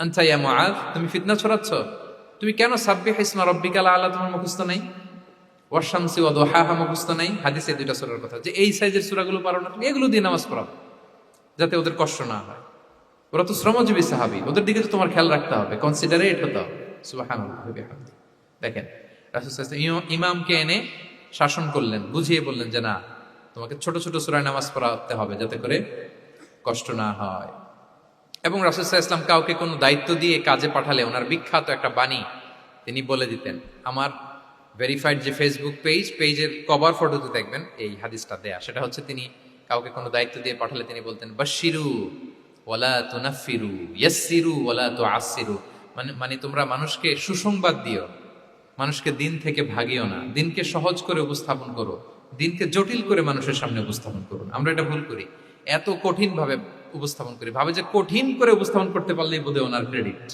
আনতা ইয়া মুআয, তুমি ফিতনা ছড়াচ্ছ? তুমি কেন সাব্বিহ ইসমা রাব্বিকাল আলা তোমার মুখস্থ নাই? ওয়াশ-শামসি ওয়া দুহাহা মুখস্থ নাই? হাদিসে দুইটা সূরার কথা, যে এই সাইজের সূরাগুলো পারো না, তুমি এগুলো দিয়ে নামাজ পড়াও যাতে ওদের কষ্ট না হয়। ওরা তো শ্রমজীবী সাহাবী, ওদের দিকে তো তোমার খেয়াল রাখতে হবে, কনসিডারেট হতে হবে। সুবহানাল্লাহ ওয়া বিহামদিহি। দেখেন রাসূল সাল্লাল্লাহু আলাইহি ওয়াসাল্লাম ইমামকে এনে শাসন করলেন, বুঝিয়ে বললেন যে না, তোমাকে ছোট ছোট সূরায় নামাজ পড়াতে হবে যাতে করে কষ্ট না হয়। এবং রাসূল সাল্লাল্লাহু আলাইহি ওয়াসাল্লাম কাউকে কোনো দায়িত্ব দিয়ে কাজে পাঠালে ওনার বিখ্যাত একটা বাণী তিনি বলে দিতেন। আমার ভেরিফাইড যে ফেসবুক পেজের কভার ফটোতে দেখবেন এই হাদিসটা দেয়া। সেটা হচ্ছে তিনি কাউকে কোনো দায়িত্ব দিয়ে পাঠালে তিনি বলতেন, বাশশিরু ওয়ালা তুনাফিরু, ইয়াসসিরু ওয়ালা তুআসসিরু। মানে তোমরা মানুষকে সুসংবাদ দিও, মানুষকে দিন থেকে ভাগিও না, দিনকে সহজ করে উপস্থাপন করো, দিনকে জটিল করে মানুষের সামনে উপস্থাপন করুন। আমরা এটা ভুল করি, এত কঠিন ভাবে উপস্থাপন করি, ভাবে যে কঠিন করে উপস্থাপন করতে পারলেই বোধহয় ওনার ক্রেডিট।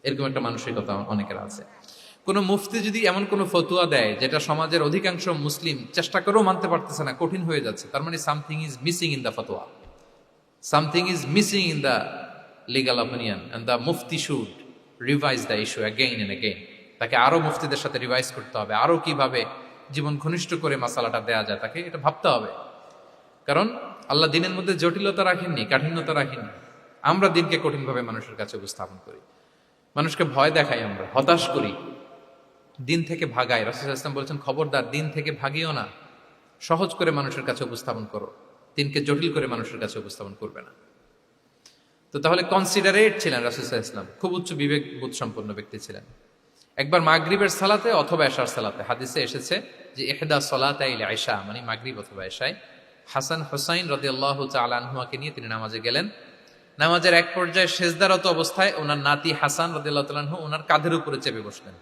এরকম একটা মানসিকতা অনেকের আছে। কোন মুফতি যদি এমন কোন ফতুয়া দেয় যেটা সমাজের অধিকাংশ মুসলিম চেষ্টা করেও মানতে পারতেছে না, কঠিন হয়ে যাচ্ছে, তার মানে something is missing in the ফতোয়া, something is missing in the legal opinion, and the মুফতি should revise the issue again and again. তাকে আরো মুফতিদের সাথে রিভাইজ করতে হবে, আরো কিভাবে জীবন ঘনিষ্ঠ করে মাসালাটা দেয়া যায় তাকে এটা ভাবতে হবে। কারণ আল্লাহ দিনের মধ্যে জটিলতা রাখেননি, কাঠিন্যতা রাখেননি। আমরা দিনকে কঠিনভাবে মানুষের কাছে উপস্থাপন করি, মানুষকে ভয় দেখাই, আমরা হতাশ করি, দিন থেকে ভাগাই। রাসূল সাল্লাল্লাহু আলাইহি ওয়াসাল্লাম বলেছেন, খবরদার দিন থেকে ভাগিও না, সহজ করে মানুষের কাছে উপস্থাপন করো, দিনকে জটিল করে মানুষের কাছে উপস্থাপন করবে না। তো তাহলে কনসিডারেট ছিলেন রাসূল সাল্লাল্লাহু আলাইহি ওয়াসাল্লাম, খুব উচ্চ বিবেক বোধ সম্পন্ন ব্যক্তি ছিলেন। একবার মাগরিবের সালাতে অথবা এশার সালাতে হাদিসে এসেছে যে ইহদা সলাতাইল ইশা, মানে মাগরিব অথবা এশায় হাসান হুসাইন রাদিয়াল্লাহু তাআলা আনহুমাকে নিয়ে তিনি নামাজে গেলেন। নামাজের এক পর্যায়ে সেজদারত অবস্থায় ওনার নাতি হাসান রাদিয়াল্লাহু তাআলা আনহু ওনার কাঁধের উপরে চেপে বসলেন,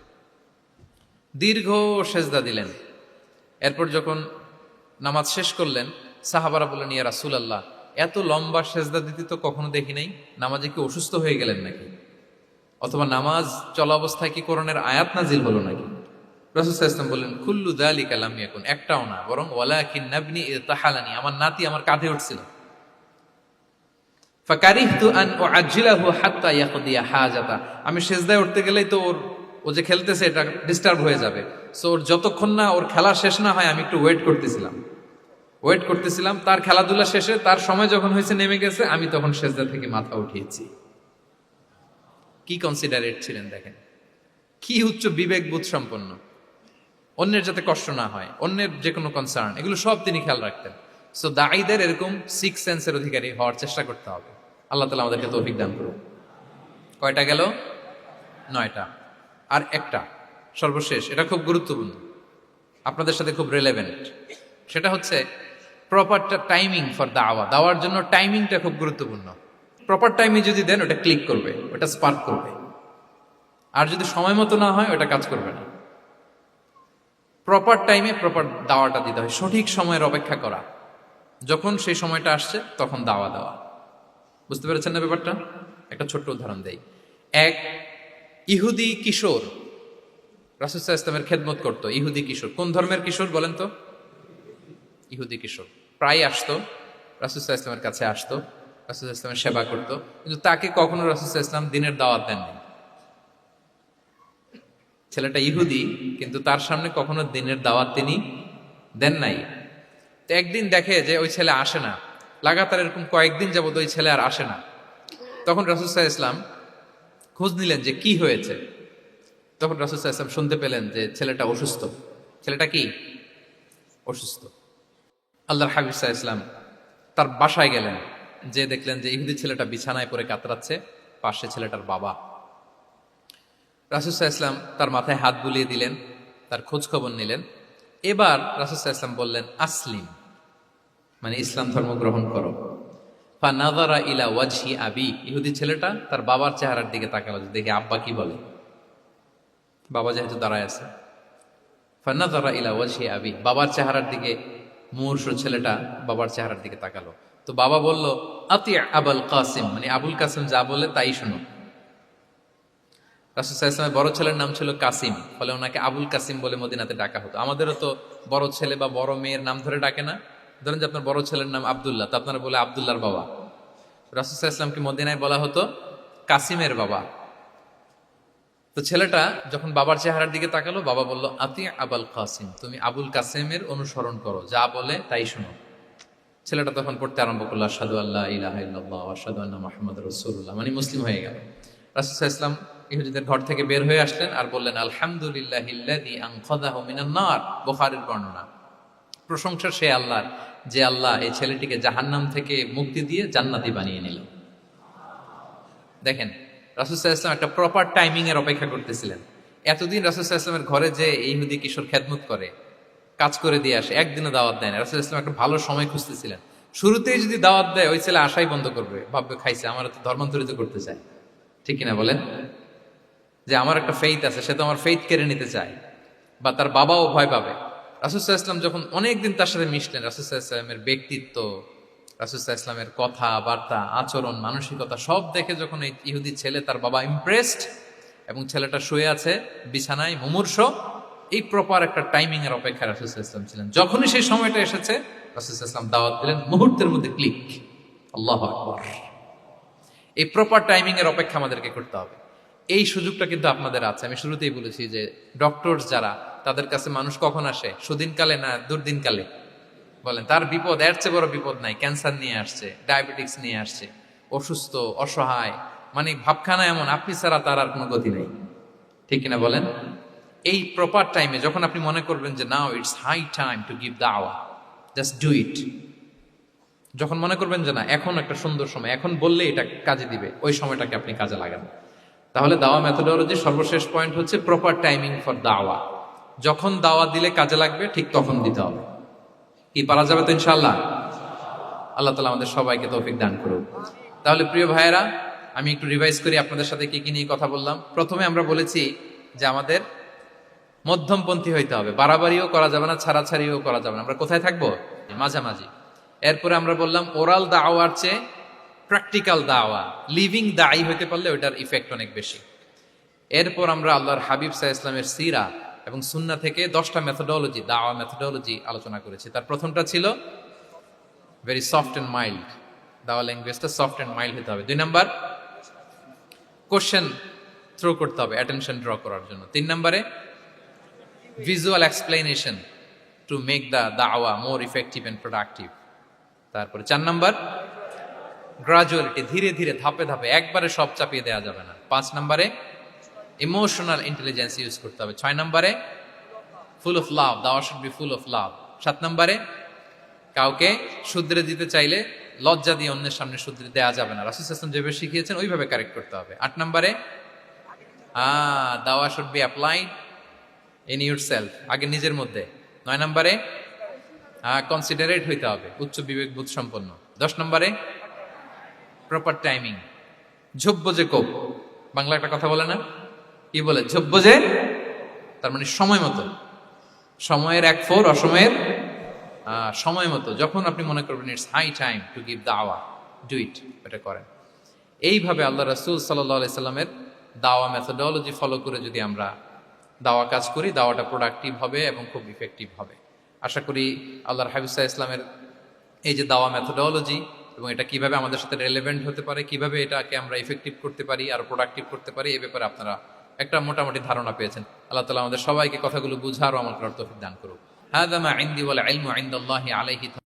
দীর্ঘ সেজদা দিলেন। এরপর যখন নামাজ শেষ করলেন, সাহাবারা বললেন, ইয়া রাসূলুল্লাহ, এত লম্বা সেজদা দিতে তো কখনো দেখি নাই, নামাজে কি অসুস্থ হয়ে গেলেন নাকি, অথবা নামাজ চলা অবস্থায় কি কোরআনের আয়াত নাজিল হলো নাকি? রাসূল সাল্লাল্লাহু আলাইহি ওয়াসাল্লাম বললেন, কুল্লু যালিকা লাম ইয়াকুন, একটাও না, বরং ওয়ালাকিন নাবনি ইরতাহালানি, আমার নাতি আমার কাঁধে উঠছিল। ফাকারিহতু আন উআজ্জিলাহু হাত্তা ইয়াকদিয়া হাজাতা, আমি সেজদায় উঠতে গেলেই তো ও যে খেলতেছে এটা ডিস্টার্ব হয়ে যাবে, সো ওর যতক্ষণ না ওর খেলা শেষ না হয় আমি একটু ওয়েট করতেছিলাম। তার খেলাধুলা শেষে তার সময় যখন হয়েছে নেমে গেছে, আমি তখন সেজদা থেকে মাথা উঠিয়েছি। কি কনসিডারেট ছিলেন দেখেন, কি উচ্চ বিবেক বোধ সম্পন্ন, অন্যের যাতে কষ্ট না হয়, অন্যের যে কোনো কনসার্ন, এগুলো সব তিনি খেয়াল রাখতেন। সো দাঈদের এরকম সিক্স সেন্সের অধিকারী হওয়ার চেষ্টা করতে হবে। আল্লাহ তাআলা আমাদেরকে তৌফিক দান করুন। কয়টা গেল? 9টা। আর একটা সর্বশেষ, এটা খুব গুরুত্বপূর্ণ, আপনাদের সাথে খুব রিলেভেন্ট। সেটা হচ্ছে প্রপার টাইমিং ফর দাওয়া। দাওয়ার জন্য টাইমিংটা খুব গুরুত্বপূর্ণ। প্রপার টাইমে যদি দেন ওটা ক্লিক করবে, ওটা স্পার্ক করবে। আর যদি সময় মতো না হয় ওটা কাজ করবে না। প্রপার টাইমে প্রপার দাওয়াটা দিতে হয়, সঠিক সময়ের অপেক্ষা করা, যখন সেই সময়টা আসছে তখন দাওয়া দেওয়া। বুঝতে পেরেছেন না ব্যাপারটা? একটা ছোট্ট উদাহরণ দেই। এক ইহুদি কিশোর রাসূল সাল্লাল্লাহু আলাইহি ওয়াসাল্লামের খেদমত করতো। ইহুদি কিশোর, কোন ধর্মের কিশোর বলেন তো? ইহুদি কিশোর। প্রায় আসতো, রাসূল সাল্লাল্লাহু আলাইহি ওয়াসাল্লামের কাছে আসতো, রাসূল সাল্লাল্লাহু আলাইহি ওয়াসাল্লামের সেবা করতো, কিন্তু তাকে কখনো রাসূল সাল্লাল্লাহু আলাইহি ওয়াসাল্লাম দিনের দাওয়াত দেননি। ছেলেটা ইহুদি, কিন্তু তার সামনে কখনো দিনের দাওয়াত তিনি দেন নাই। তো একদিন দেখে যে ওই ছেলে আসে না, লাগাতার এরকম কয়েকদিন যাবত ওই ছেলে আর আসে না। তখন রাসূল সাল্লাল্লাহু আলাইহি ওয়াসাল্লাম খোঁজ নিলেন যে কি হয়েছে। তখন রাসূল সাল্লাল্লাহু আলাইহি ওয়াসাল্লাম শুনতে পেলেন যে ছেলেটা অসুস্থ। ছেলেটা কি অসুস্থ? আল্লাহর হাবিব সাল্লাল্লাহু আলাইহি ওয়াসাল্লাম তার বাসায় গেলেন, যে দেখলেন যে ইহুদি ছেলেটা বিছানায় পড়ে কাতরাচ্ছে, পাশে ছেলেটার বাবা। রাসূল সাল্লাল্লাহু আলাইহি ওয়াসাল্লাম তার মাথায় হাত বুলিয়ে দিলেন, তার খোঁজ খবর নিলেন। এবার রাসূল সাল্লাল্লাহু আলাইহি ওয়াসাল্লাম বললেন, আসলিম, মানে ইসলাম ধর্ম গ্রহণ করো। ফানাযারা ইলা ওয়াজহি আবি, ইহুদি ছেলেটা তার বাবার চেহারার দিকে তাকালো, দেখে আব্বা কি বলে। বাবা যেহেতু দাঁড়ায় আছে, ফানাযারা ইলা ওয়াজহি আবি, বাবার চেহারার দিকে মুমূর্ষু ছেলেটা বাবার চেহারার দিকে তাকালো। তো বাবা বলল, আতি আবুল কাসিম, মানে আবুল কাসিম যা বলে তাই শোনো। রাসূল সাল্লাল্লাহু আলাইহি ওয়াসাল্লামের বড় ছেলের নাম ছিল কাসিম, ফলে ওনাকে আবুল কাসিম বলে মদিনাতে ডাকা হতো। আমাদেরও তো বড় ছেলে বা বড় মেয়ের নাম ধরে ডাকে না? ধরেন যে আপনার বড় ছেলের নাম আব্দুল্লাহ, তো আপনারা বলে আব্দুল্লাহর বাবা। রাসূল সাল্লাল্লাহু আলাইহি ওয়াসাল্লামকে মদিনায় বলা হতো কাসিমের বাবা। তো ছেলেটা যখন বাবার চেহারার দিকে তাকালো, বাবা বলল, আতি আবুল কাসিম, তুমি আবুল কাসিমের অনুসরণ করো, যা বলে তাই শোনো। ছেলেটা তখন পড়তে আরম্ভ করলো, আশহাদু আল্লা ইলাহা ইল্লাল্লাহ ওয়া আশহাদু আন্না মুহাম্মাদুর রাসূলুল্লাহ, মানে মুসলিম হয়ে গেল। রাসূল সাল্লাল্লাহু আলাইহি ওয়াসাল্লাম ইহুদিদের ঘর থেকে বের হয়ে আসলেন আর বললেন, আলহামদুলিল্লাহিল্লাযী আনকাযাহু মিনান নার, বুখারীর বর্ণনা। প্রশংসা সে আল্লাহর, যে আল্লাহ এই ছেলেটিকে জাহান্নাম থেকে মুক্তি দিয়ে জান্নাতি বানিয়ে নিল। দেখেন, রাসূল সাল্লাল্লাহু আলাইহি ওয়াসাল্লাম একটা প্রপার টাইমিং এর অপেক্ষা করতেছিলেন। এতদিন রাসূল সাল্লাল্লাহু আলাইহি ওয়াসাল্লামের ঘরে যে ইহুদি কিশোর খেদমত করে, কাজ করে দিয়ে আসে, একদিনও দাওয়াত দেয় না। রাসূল সাল্লাল্লাহু আলাইহি ওয়াসাল্লাম একটা ভালো সময় খুঁজতেছিলেন। শুরুতেই যদি দাওয়াত দেয়, ওই ছেলে আশাই বন্ধ করবে, ভাববে খাইছে, আমার তো ধর্মান্তরিত করতে চায়। ঠিক কিনা বলেন? যে আমার একটা ফেইথ আছে, সে তো আমার ফেইথ কেড়ে নিতে চায়, বা তার বাবাও ভয় পাবে। রাসূল সাল্লাল্লাহু আলাইহি ওয়াসাল্লাম যখন অনেকদিন তার সাথে মিশলেন, রাসূল সাল্লাল্লাহু আলাইহি ওয়াসাল্লামের ব্যক্তিত্ব, রাসূল সাল্লাল্লাহু আলাইহি ওয়াসাল্লামের কথা বার্তা, আচরণ, মানসিকতা সব দেখে যখন এই ইহুদি ছেলে, তার বাবা ইমপ্রেসড, এবং ছেলেটা শুয়ে আছে বিছানায় মুমূর্ষ, এই প্রপার একটা টাইমিং এর অপেক্ষা রাসূল সাল্লাল্লাহু আলাইহি ওয়াসাল্লাম ছিলেন। যখনই সেই সময়টা এসেছে, রাসূল সাল্লাল্লাহু আলাইহি ওয়াসাল্লাম দাওয়াত দিলেন, মুহূর্তের মধ্যে ক্লিক। আল্লাহু আকবার। এই প্রপার টাইমিং এর অপেক্ষা আমাদেরকে করতে হবে। এই সুযোগটা কিন্তু আপনাদের আছে। আমি শুরুতেই বলেছি যে ডক্টরস যারা, তাদের কাছে মানুষ কখন আসে? সুদিনকালে না দুর্দিনকালে? বলেন, তার বিপদ এর চেয়ে বড় বিপদ নাই। ক্যান্সার নিয়ে আসছে, ডায়াবেটিক্স নিয়ে আসছে, অসুস্থ, অসহায়, মানে ভাবখানা এমন, আপনি ছাড়া তার আর কোনো গতি নেই। ঠিক কিনা বলেন? এই প্রপার টাইমে যখন আপনি মনে করবেন যে now it's high time to give দাওয়া, জাস্ট ডু ইট। যখন মনে করবেন যে না এখন একটা সুন্দর সময়, এখন বললে এটা কাজে দিবে, ওই সময়টাকে আপনি কাজে লাগান। তাহলে দাওয়া মেথোডোলজি সর্বশেষ পয়েন্ট হচ্ছে প্রপার টাইমিং ফর দাওয়া। যখন দাওয়া দিলে কাজে লাগবে ঠিক তখন দিতে হবে। কি পারা যাবে তো ইনশাআল্লাহ? আল্লাহ তাআলা আমাদের সবাইকে তৌফিক দান করুন। তাহলে প্রিয় ভাইয়েরা, আমি একটু রিভাইজ করি আপনাদের সাথে কি কি নিয়ে কথা বললাম। প্রথমে আমরা বলেছি যে আমাদের মধ্যমপন্থী হইতে হবে, বাড়াবাড়িও করা যাবে না, ছাড়াছাড়িও করা যাবে না, আমরা কোথায় থাকবো? মাঝামাঝি। এরপরে আমরা বললাম ওরাল দাওয়ার চেয়ে প্র্যাকটিক্যাল দাওয়া, লিভিং দায়ী হইতে পারলে ওইটার ইফেক্ট অনেক বেশি। এরপর আমরা আল্লাহর হাবিব সাল্লাল্লাহু আলাইহি ওয়াসাল্লামের সিরা এবং সুন্নাহ থেকে 10টা মেথোডোলজি, দাওয়া মেথোডোলজি আলোচনা করেছি। তার প্রথমটা ছিল ভেরি সফট এন্ড মাইল্ড, দাওয়া ল্যাঙ্গুয়েজটা সফট এন্ড মাইল্ড হতে হবে। 2 নাম্বার, কোশ্চেন থ্রো করতে হবে অ্যাটেনশন ড্র করার জন্য। 3 নম্বরে, visual explanation to make the দাওয়া মোর ইফেক্টিভ এন্ড প্রোডাক্টিভ। তারপরে 4 নাম্বার, গ্রাজুয়ালিটি, ধীরে ধীরে ধাপে ধাপে, একবারে সব চাপিয়ে দেওয়া যাবে না। 5 নম্বরে, ইমোশনাল ইন্টেলিজেন্স ইউজ করতে হবে। 6 নম্বরে, ফুল অফ লাভ, দাওয়া should be full of love. 7 নম্বরে, কাউকে শুধরে দিতে চাইলে লজ্জা দিয়ে অন্যের সামনে শুধরে দেওয়া যাবে না, রাসূল সাল্লাল্লাহু আলাইহি ওয়াসাল্লাম যেভাবে শিখিয়েছেন ওইভাবে কারেক্ট করতে হবে। 8 নম্বরে, দাওয়া should be applied in yourself, আগে নিজের মধ্যে। 9 নম্বরে, কনসিডারেট হইতে হবে, উচ্চ বিবেকবোধ সম্পন্ন। 10 নম্বরে, প্রপার টাইমিং, ঝোপ্প যে কোপ, বাংলা একটা কথা বলে না, কি বলে? ঝোপ্প যে, তার মানে সময় মতো, সময়ের 1/4, অসময়ের সময় মতো। যখন আপনি মনে করবেন it's high time to give দাওয়া, ডু ইট, এটা করেন। এইভাবে আল্লাহ রাসূল সাল্লাল্লাহু আলাইহি সাল্লামের দাওয়া মেথোডোলজি ফলো করে যদি আমরা দাওয়া কাজ করি, দাওয়াটা প্রোডাক্টিভ হবে এবং খুব ইফেক্টিভ হবে। আশা করি আল্লাহর হাবিব সাল্লাল্লাহু আলাইহি ইসলামের এই যে দাওয়া মেথোডোলজি এবং এটা কিভাবে আমাদের সাথে রেলেভেন্ট হতে পারে, কিভাবে এটাকে আমরা ইফেক্টিভ করতে পারি আর প্রোডাক্টিভ করতে পারি, এই ব্যাপারে আপনারা একটা মোটামুটি ধারণা পেয়েছেন। আল্লাহ তাআলা আমাদের সবাইকে কথাগুলো বুঝার ও আমল করার তৌফিক দান করুন। হাযা মা ইনদি ওয়াল ইলমু ইনদাল্লাহি আলাইহি।